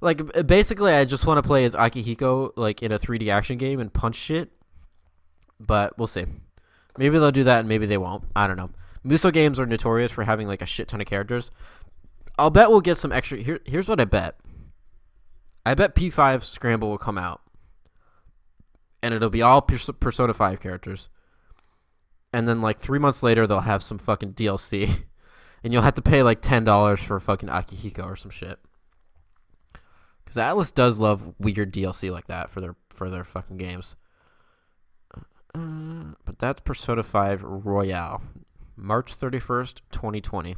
Like basically I just want to play as Akihiko like in a 3D action game and punch shit. But we'll see. Maybe they'll do that and maybe they won't. I don't know. Muso games are notorious for having like a shit ton of characters. I'll bet we'll get some extra. Here's what I bet. I bet P5 Scramble will come out, and it'll be all Persona 5 characters. And then like 3 months later, they'll have some fucking DLC, and you'll have to pay like $10 for fucking Akihiko or some shit. Because Atlas does love weird DLC like that for their fucking games. But that's Persona 5 Royale. March 31st, 2020.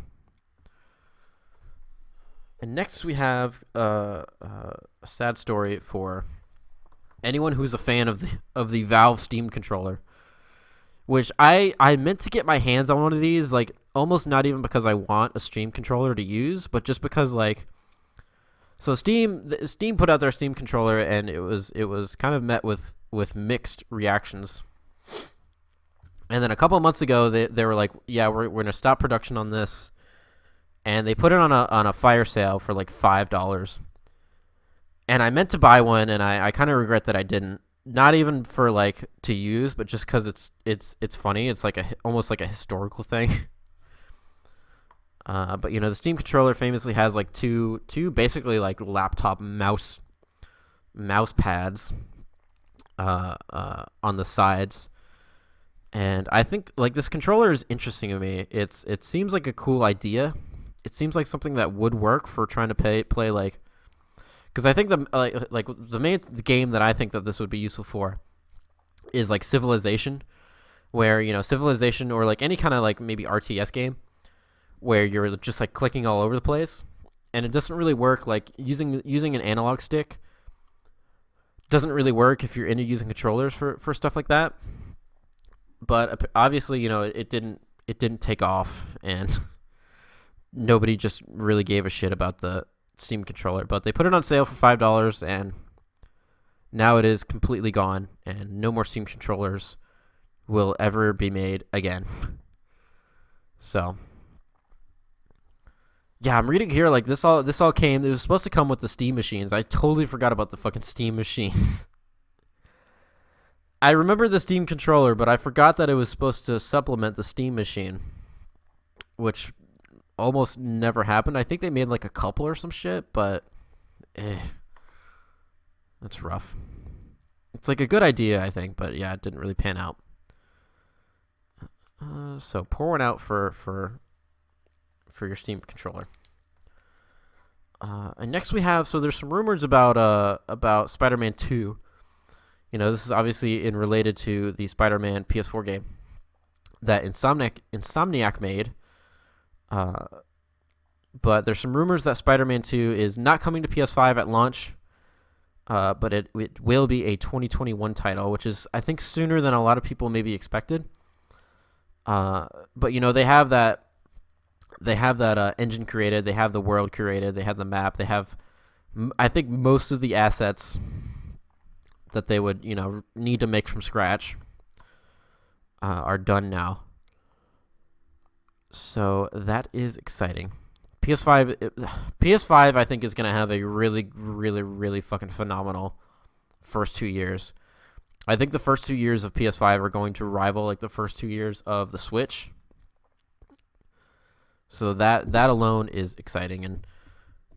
And next we have a sad story for anyone who's a fan of the Valve Steam controller, which I meant to get my hands on one of these, like almost not even because I want a Steam controller to use, but just because like so Steam put out their Steam controller and it was kind of met with mixed reactions. And then a couple of months ago they were like, yeah, we're gonna stop production on this, and they put it on a fire sale for like $5. And I meant to buy one, and I kind of regret that I didn't. Not even for like to use, but just because it's funny. It's like almost like a historical thing. But the Steam controller famously has like two basically like laptop mouse pads on the sides, and I think like this controller is interesting to me. It seems like a cool idea. It seems like something that would work for trying to play like. Because I think the game that I think that this would be useful for is like Civilization, where Civilization or like any kind of like maybe RTS game where you're just like clicking all over the place, and it doesn't really work. Like using an analog stick doesn't really work if you're into using controllers for stuff like that. But obviously, it didn't take off, and nobody just really gave a shit about the Steam controller, but they put it on sale for $5, and now it is completely gone, and no more Steam controllers will ever be made again. So yeah, I'm reading here like this all came. It was supposed to come with the Steam machines. I totally forgot about the fucking Steam machines. I remember the Steam controller, but I forgot that it was supposed to supplement the Steam machine, which almost never happened. I think they made like a couple or some shit, but that's rough. It's like a good idea, I think, but yeah, it didn't really pan out. So pour one out for your Steam controller. And next we have, so there's some rumors about Spider-Man 2. This is obviously related to the Spider-Man PS4 game that Insomniac made. But there's some rumors that Spider-Man 2 is not coming to PS5 at launch, but it will be a 2021 title, which is, I think, sooner than a lot of people maybe expected. But they have that engine created, they have the world created, they have the map, they have, I think, most of the assets that they would need to make from scratch are done now. So that is exciting. PS5 I think is going to have a really, really, really fucking phenomenal first 2 years. I think the first 2 years of PS5 are going to rival like the first 2 years of the Switch. So that alone is exciting, and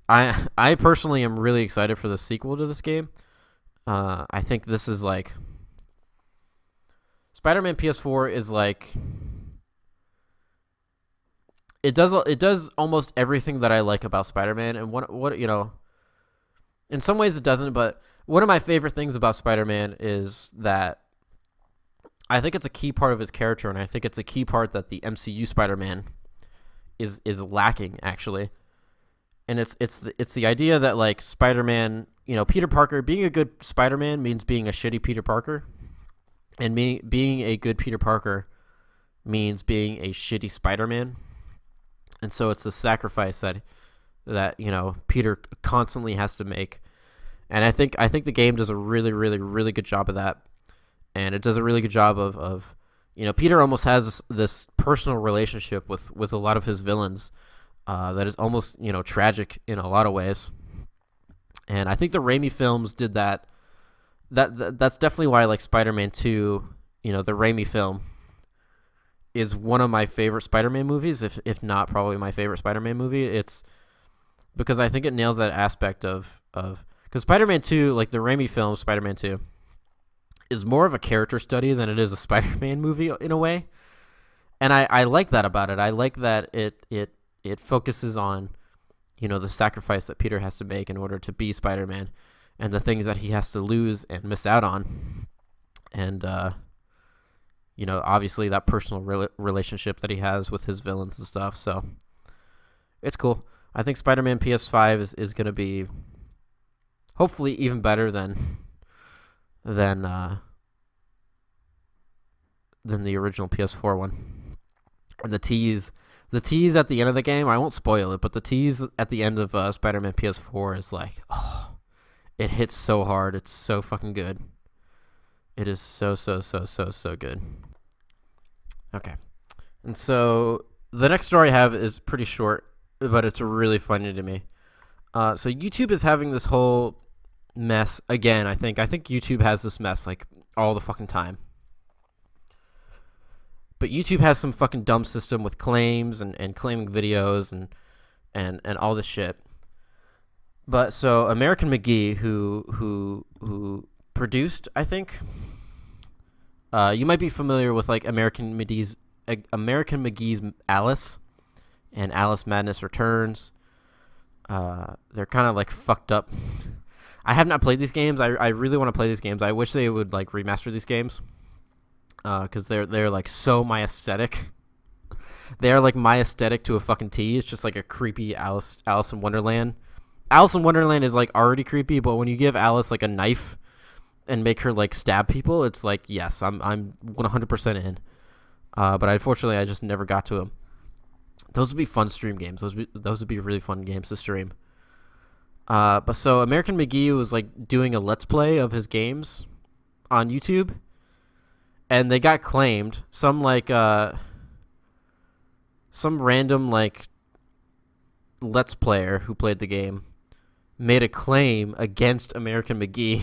I personally am really excited for the sequel to this game. I think this is like Spider-Man PS4 is like it does almost everything that I like about Spider-Man, and what in some ways it doesn't, but one of my favorite things about Spider-Man is that I think it's a key part of his character, and I think it's a key part that the MCU Spider-Man is lacking, actually. And it's the idea that like Spider-Man, Peter Parker being a good Spider-Man means being a shitty Peter Parker, and being a good Peter Parker means being a shitty Spider-Man. And so it's a sacrifice that Peter constantly has to make. And I think the game does a really, really, really good job of that. And it does a really good job of Peter almost has this personal relationship with a lot of his villains that is almost, tragic in a lot of ways. And I think the Raimi films did that. That's definitely why I like Spider-Man 2, the Raimi film is one of my favorite Spider-Man movies, if not probably my favorite Spider-Man movie. It's because I think it nails that aspect of because Spider-Man 2, like the Raimi film Spider-Man 2, is more of a character study than it is a Spider-Man movie in a way. And I like that about it. I like that it focuses on, the sacrifice that Peter has to make in order to be Spider-Man, and the things that he has to lose and miss out on. And, obviously that personal relationship that he has with his villains and stuff. So it's cool. I think Spider-Man PS5 is going to be hopefully even better than the original PS4 one. And the tease at the end of the game, I won't spoil it, but the tease at the end of Spider-Man PS4 is like, oh, it hits so hard. It's so fucking good. It is so good. Okay. And so the next story I have is pretty short, but it's really funny to me. So YouTube is having this whole mess again. I think YouTube has this mess like all the fucking time. But YouTube has some fucking dumb system with claims and claiming videos and all this shit. But so American McGee, who produced, I think, you might be familiar with like American McGee's Alice and Alice Madness Returns. They're kind of like fucked up. I have not played these games. I really want to play these games. I wish they would like remaster these games. Because they're like so my aesthetic. They are like my aesthetic to a fucking T. It's just like a creepy Alice in Wonderland. Alice in Wonderland is like already creepy, but when you give Alice like a knife and make her like stab people, it's like yes, I'm 100% in. But unfortunately, I just never got to them. Those would be fun stream games. Those would be really fun games to stream. But so American McGee was like doing a let's play of his games on YouTube. And they got claimed. Some random like Let's Player who played the game made a claim against American McGee,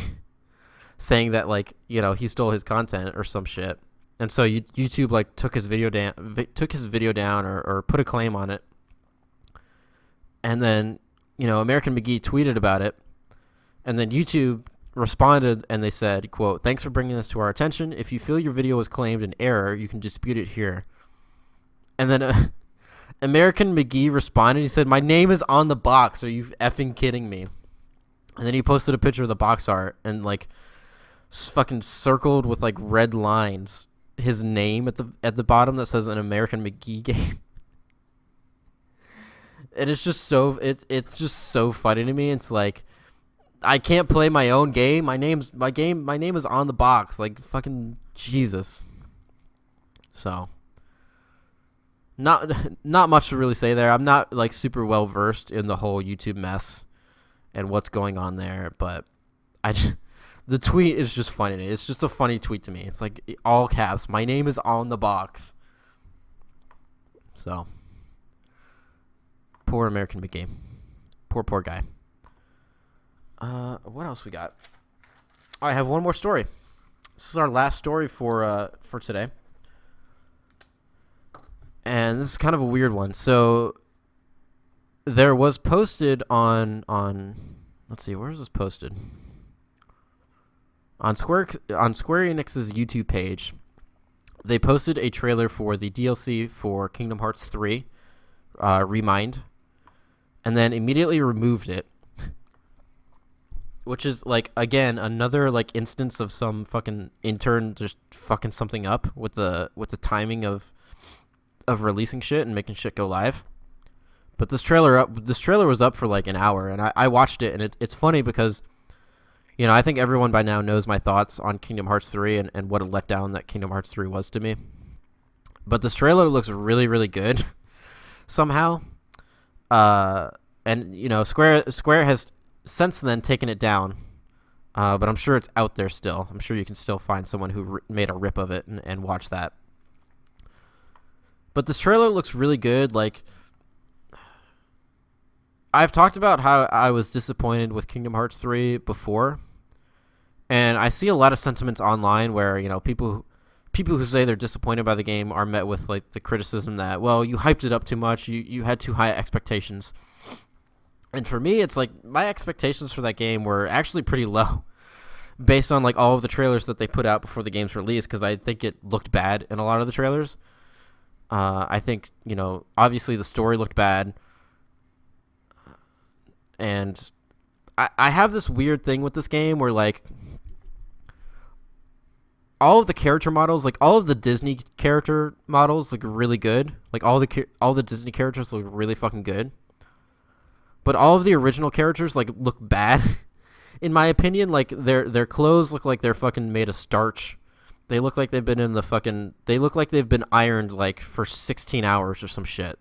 saying that like he stole his content or some shit. And so YouTube like took his video down or put a claim on it. And then American McGee tweeted about it, and then YouTube responded and they said, quote, "Thanks for bringing this to our attention. If you feel your video was claimed in error, you can dispute it here." And then American McGee responded. He said, "My name is on the box. Are you effing kidding me?" And then he posted a picture of the box art and like fucking circled with like red lines his name at the bottom that says an American McGee game. And it's just so just so funny to me. It's like, I can't play my own game. My name is on the box. Like fucking Jesus. So not much to really say there. I'm not like super well versed in the whole YouTube mess and what's going on there, but the tweet is just funny. It's just a funny tweet to me. It's like all caps. My name is on the box. So poor American McGee. Poor guy. What else we got? I have one more story. This is our last story for today. And this is kind of a weird one. So there was posted on let's see, where is this posted? On Square Enix's YouTube page. They posted a trailer for the DLC for Kingdom Hearts 3 Remind, and then immediately removed it. Which is, like, again, another, like, instance of some fucking intern just fucking something up with the timing of releasing shit and making shit go live. But this trailer was up for, like, an hour, and I watched it, and it's funny because, I think everyone by now knows my thoughts on Kingdom Hearts 3 and what a letdown that Kingdom Hearts 3 was to me. But this trailer looks really, really good somehow. And, Square has since then taken it down, but I'm sure it's out there still. I'm sure you can still find someone who made a rip of it and watch that. But this trailer looks really good. Like, I've talked about how I was disappointed with Kingdom Hearts 3 before, and I see a lot of sentiments online where people who say they're disappointed by the game are met with like the criticism that, well, you hyped it up too much, you had too high expectations. And for me, it's like my expectations for that game were actually pretty low based on like all of the trailers that they put out before the game's release, because I think it looked bad in a lot of the trailers. I think, obviously the story looked bad. And I have this weird thing with this game where like all of the character models, like all of the Disney character models look really good. Like all the Disney characters look really fucking good. but all of the original characters like look bad, in my opinion. Like their clothes look like they're fucking made of starch. They look like they've been in the fucking. They look like they've been ironed like for 16 hours or some shit.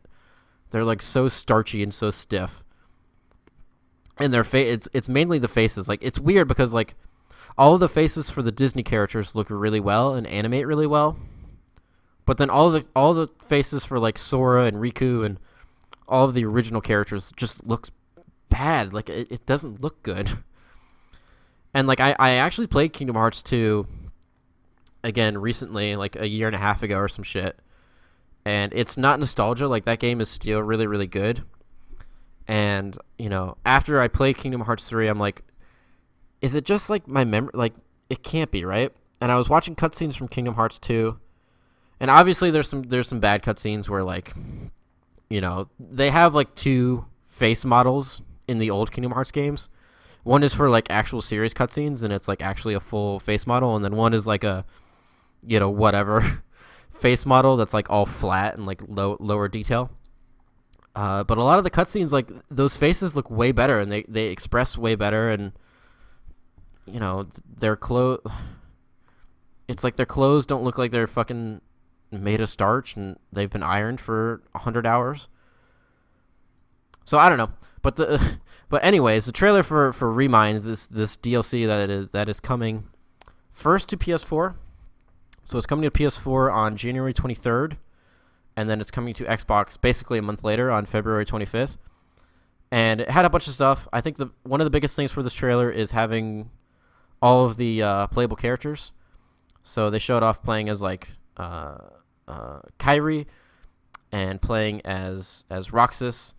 They're like so starchy and so stiff. And their it's mainly the faces. Like it's weird because like all of the faces for the Disney characters look really well and animate really well. But then all the faces for like Sora and Riku and all of the original characters just looks bad. Like it doesn't look good. And like I actually played Kingdom Hearts 2 again recently, like a year and a half ago or some shit. And it's not nostalgia. Like that game is still really, really good. And, you know, after I played Kingdom Hearts 3, I'm like, is it just like my memory? Like, it can't be, right? And I was watching cutscenes from Kingdom Hearts 2. And obviously there's some bad cutscenes where like, you know, they have like 2 face models in the old Kingdom Hearts games. One is for like actual serious cutscenes and it's like actually a full face model, and then one is like a, you know, whatever face model that's like all flat and like lower detail. But a lot of the cutscenes, like those faces look way better and they express way better, and you know, their clothes. It's like their clothes don't look like they're fucking made of starch and they've been ironed for 100 hours. So I don't know, but anyways, the trailer for Remind, this DLC that is coming first to PS4. So it's coming to PS4 on January 23rd, and then it's coming to Xbox basically a month later on February 25th. And it had a bunch of stuff. I think one of the biggest things for this trailer is having all of the playable characters. So they showed off playing as like Kairi, and playing as Roxas,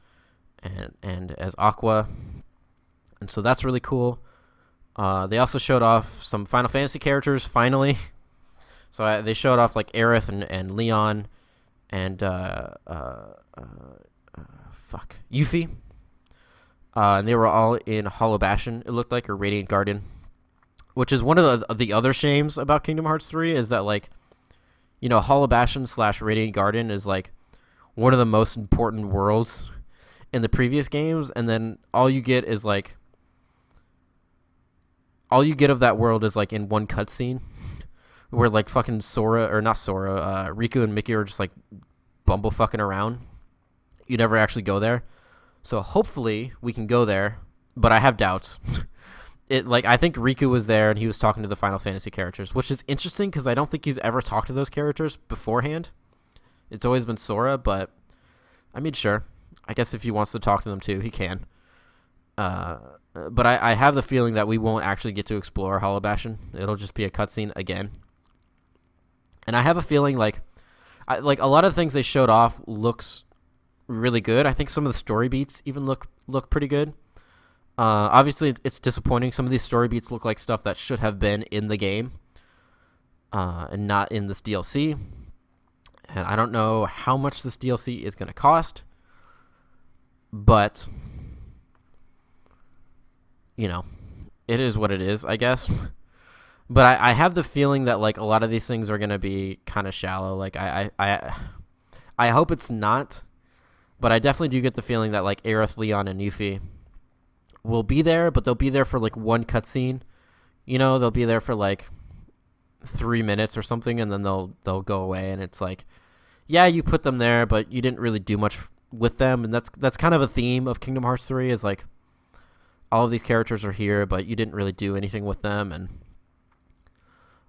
and as Aqua, and so that's really cool. They also showed off some Final Fantasy characters finally. So they showed off like Aerith and Leon and Yuffie. And they were all in Hollow Bastion, it looked like, or Radiant Garden, which is one of the other shames about Kingdom Hearts 3 is that, like, you know, Hollow Bastion / Radiant Garden is like one of the most important worlds in the previous games, and then all you get of that world is like in one cutscene where like fucking Riku and Mickey are just like bumblefucking around. You never actually go there. So hopefully we can go there, but I have doubts. I think Riku was there and he was talking to the Final Fantasy characters, which is interesting because I don't think he's ever talked to those characters beforehand. It's always been Sora, but I mean, sure. I guess if he wants to talk to them too, he can. But I have the feeling that we won't actually get to explore Hollow Bastion. It'll just be a cutscene again. And I have a feeling like a lot of the things they showed off looks really good. I think some of the story beats even look pretty good. Obviously, it's disappointing. Some of these story beats look like stuff that should have been in the game, and not in this DLC. And I don't know how much this DLC is going to cost, but you know, it is what it is, I guess. But I have the feeling that like a lot of these things are going to be kind of shallow. Like I hope it's not, but I definitely do get the feeling that like Aerith, Leon, and Yuffie will be there, but they'll be there for like one cutscene. You know, they'll be there for like 3 minutes or something, and then they'll go away. And it's like, yeah, you put them there, but you didn't really do much with them. And that's kind of a theme of Kingdom Hearts 3 is like all of these characters are here, but you didn't really do anything with them. And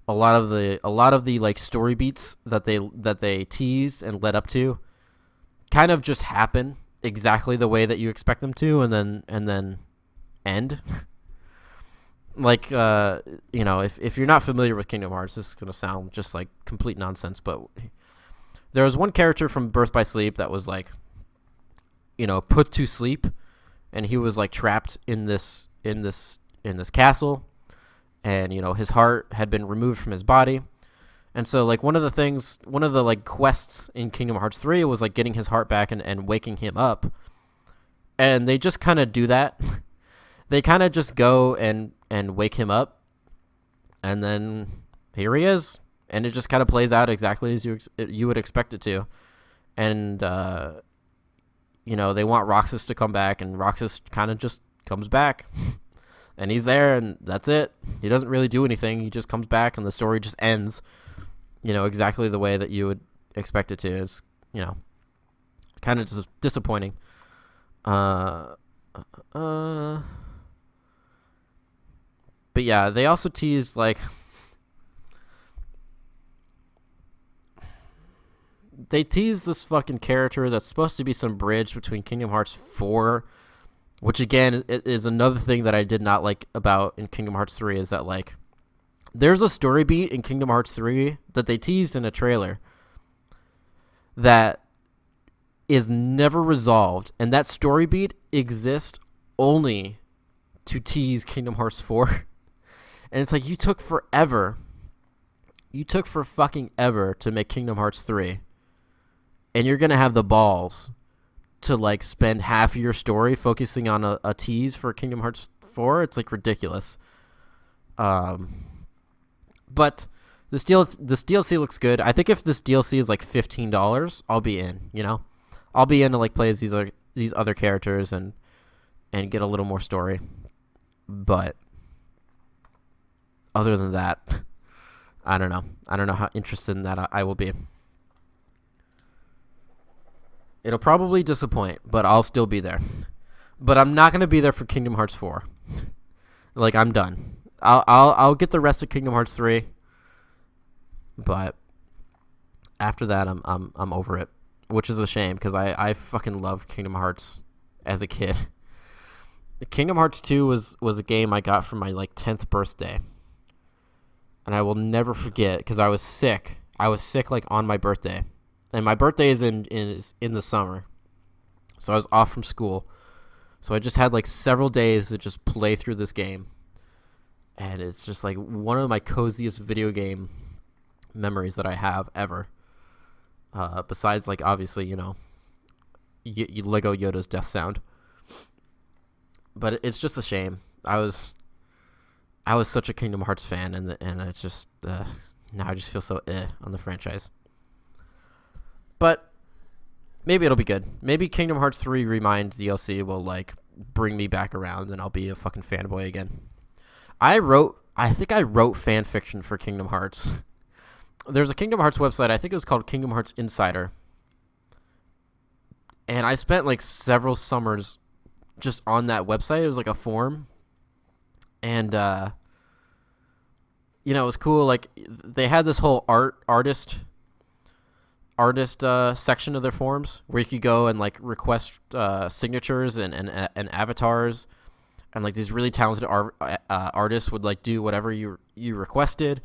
a lot of the like story beats that they teased and led up to kind of just happen exactly the way that you expect them to, and then end. Like, you know, if you're not familiar with Kingdom Hearts, this is going to sound just like complete nonsense, but there was one character from Birth by Sleep that was like, you know, put to sleep, and he was like trapped in this castle, and you know, his heart had been removed from his body. And so like one of the like quests in Kingdom Hearts 3 was like getting his heart back and waking him up. And they just kind of do that. They kind of just go and wake him up, and then here he is, and it just kind of plays out exactly as you would expect it to. And they want Roxas to come back, and Roxas kind of just comes back. And he's there, and that's it. He doesn't really do anything. He just comes back, and the story just ends, exactly the way that you would expect it to. It's, kind of disappointing. But yeah, they also teased, they teased this fucking character that's supposed to be some bridge between Kingdom Hearts 4, which again is another thing that I did not like about in Kingdom Hearts 3, is that there's a story beat in Kingdom Hearts 3 that they teased in a trailer that is never resolved, and that story beat exists only to tease Kingdom Hearts 4. And it's you took forever. You took for fucking ever to make Kingdom Hearts 3. And you're going to have the balls to, spend half of your story focusing on a tease for Kingdom Hearts 4. It's, ridiculous. But this DLC looks good. I think if this DLC is, $15, I'll be in, I'll be in to, play as these other characters and get a little more story. But other than that, I don't know. I don't know how interested in that I will be. It'll probably disappoint, but I'll still be there. But I'm not going to be there for Kingdom Hearts 4. I'm done. I'll get the rest of Kingdom Hearts 3, but after that I'm over it, which is a shame because I fucking loved Kingdom Hearts as a kid. Kingdom Hearts 2 was a game I got for my 10th birthday. And I will never forget because I was sick. I was sick on my birthday. And my birthday is in the summer. So I was off from school. So I just had several days to just play through this game. And it's just one of my coziest video game memories that I have ever. Besides obviously, Lego Yoda's death sound. But it's just a shame. I was such a Kingdom Hearts fan, and it's just now I just feel so on the franchise. But maybe it'll be good. Maybe Kingdom Hearts 3 Remind DLC will bring me back around, and I'll be a fucking fanboy again. I think I wrote fan fiction for Kingdom Hearts. There's a Kingdom Hearts website. I think it was called Kingdom Hearts Insider, and I spent several summers just on that website. It was a forum. And, it was cool. They had this whole artist section of their forums where you could go and request signatures and avatars, and these really talented artists would do whatever you requested.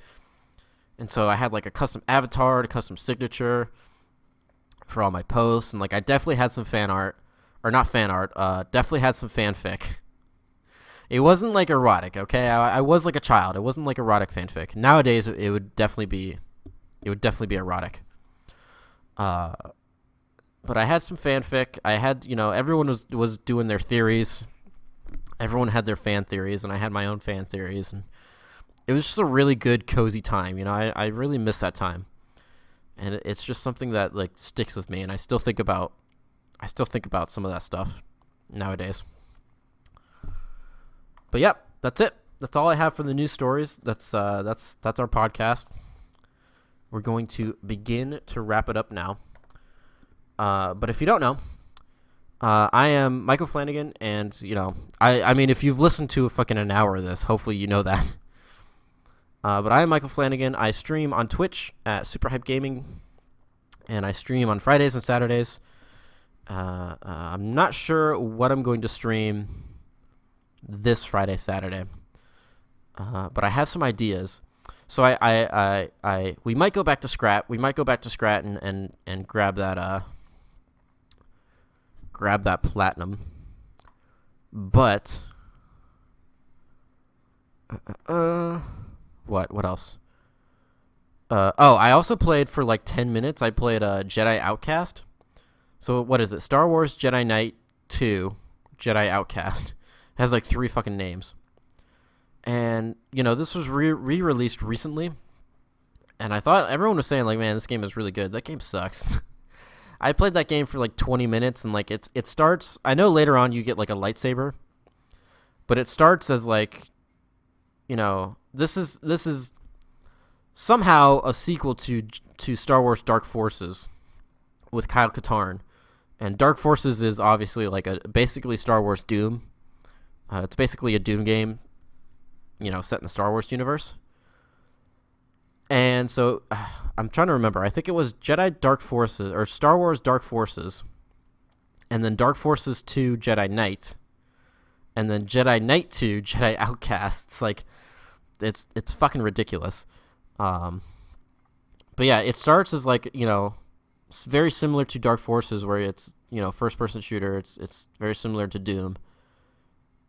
And so I had a custom avatar, a custom signature for all my posts, and I definitely had some fan art, or not fan art, definitely had some fanfic. It wasn't erotic, okay? I was a child. It wasn't erotic fanfic. Nowadays, it would definitely be erotic. But I had some fanfic. I had, everyone was doing their theories. Everyone had their fan theories, and I had my own fan theories, and it was just a really good, cozy time. I really miss that time, and it's just something that sticks with me, and I still think about some of that stuff nowadays. But yep, that's it. That's all I have for the news stories. That's our podcast. We're going to begin to wrap it up now. But if you don't know, I am Michael Flanagan, and I mean, if you've listened to fucking an hour of this, hopefully you know that. But I am Michael Flanagan. I stream on Twitch at SuperHypeGaming, and I stream on Fridays and Saturdays. I'm not sure what I'm going to stream this Friday, Saturday, but I have some ideas. So we might go back to Scrat. We might go back to Scrat and grab that platinum. But what else? I also played for 10 minutes. I played Jedi Outcast. So what is it? Star Wars Jedi Knight 2 Jedi Outcast. It has 3 fucking names. And, this was re-released recently. And I thought everyone was saying, man, this game is really good. That game sucks. I played that game for like 20 minutes, and like it starts. I know later on you get like a lightsaber, but it starts as like, this is somehow a sequel to Star Wars Dark Forces with Kyle Katarn, and Dark Forces is obviously like basically Star Wars Doom. It's basically a Doom game, set in the Star Wars universe. And so I'm trying to remember. I think it was Jedi Dark Forces or Star Wars Dark Forces, and then Dark Forces 2 Jedi Knight, and then Jedi Knight 2 Jedi Outcasts. Like, it's fucking ridiculous. But yeah, it starts as like, it's very similar to Dark Forces, where it's, first person shooter. It's very similar to Doom,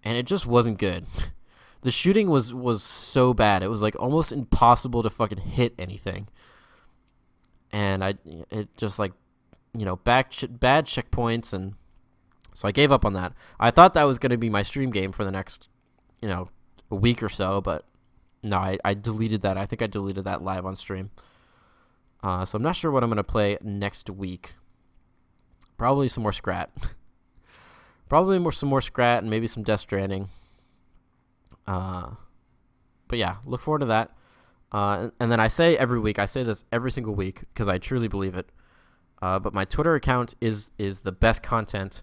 and it just wasn't good. The shooting was so bad. It was like almost impossible to fucking hit anything. And it just like, bad checkpoints, and so I gave up on that. I thought that was going to be my stream game for the next, a week or so, but no, I deleted that. I think I deleted that live on stream. So I'm not sure what I'm going to play next week. Probably some more Scrat. Some more Scrat and maybe some Death Stranding. But yeah, look forward to that. And then I say this every single week because I truly believe it. But my Twitter account is the best content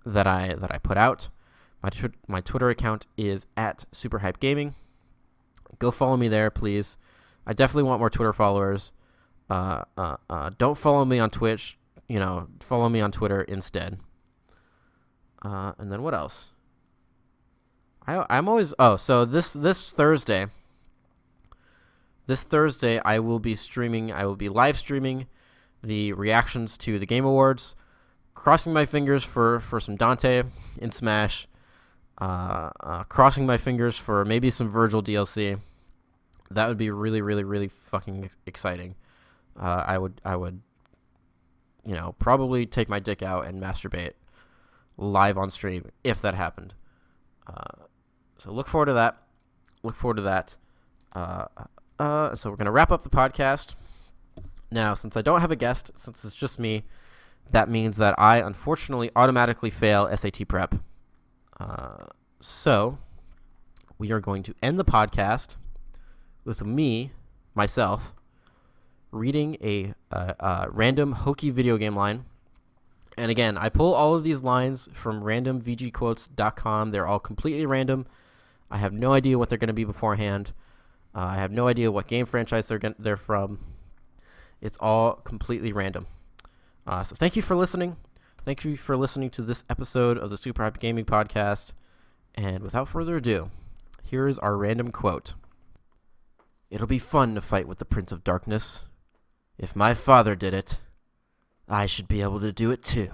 that I put out. My Twitter account is at SuperHypeGaming. Go follow me there, please. I definitely want more Twitter followers. Don't follow me on Twitch. Follow me on Twitter instead. And then what else? I'm always so this Thursday. This Thursday I will be live streaming the reactions to the Game Awards. Crossing my fingers for some Dante in Smash. Crossing my fingers for maybe some Virgil DLC. That would be really, really, really fucking exciting. I would probably take my dick out and masturbate live on stream if that happened. So look forward to that. So we're going to wrap up the podcast. Now, since I don't have a guest, since it's just me, that means that I unfortunately automatically fail SAT prep. So we are going to end the podcast with myself, reading a random hokey video game line. And again, I pull all of these lines from randomvgquotes.com. They're all completely random. I have no idea what they're going to be beforehand. I have no idea what game franchise they're from. It's all completely random. So thank you for listening. Thank you for listening to this episode of the Super Hype Gaming Podcast. And without further ado, here is our random quote. It'll be fun to fight with the Prince of Darkness. If my father did it, I should be able to do it too.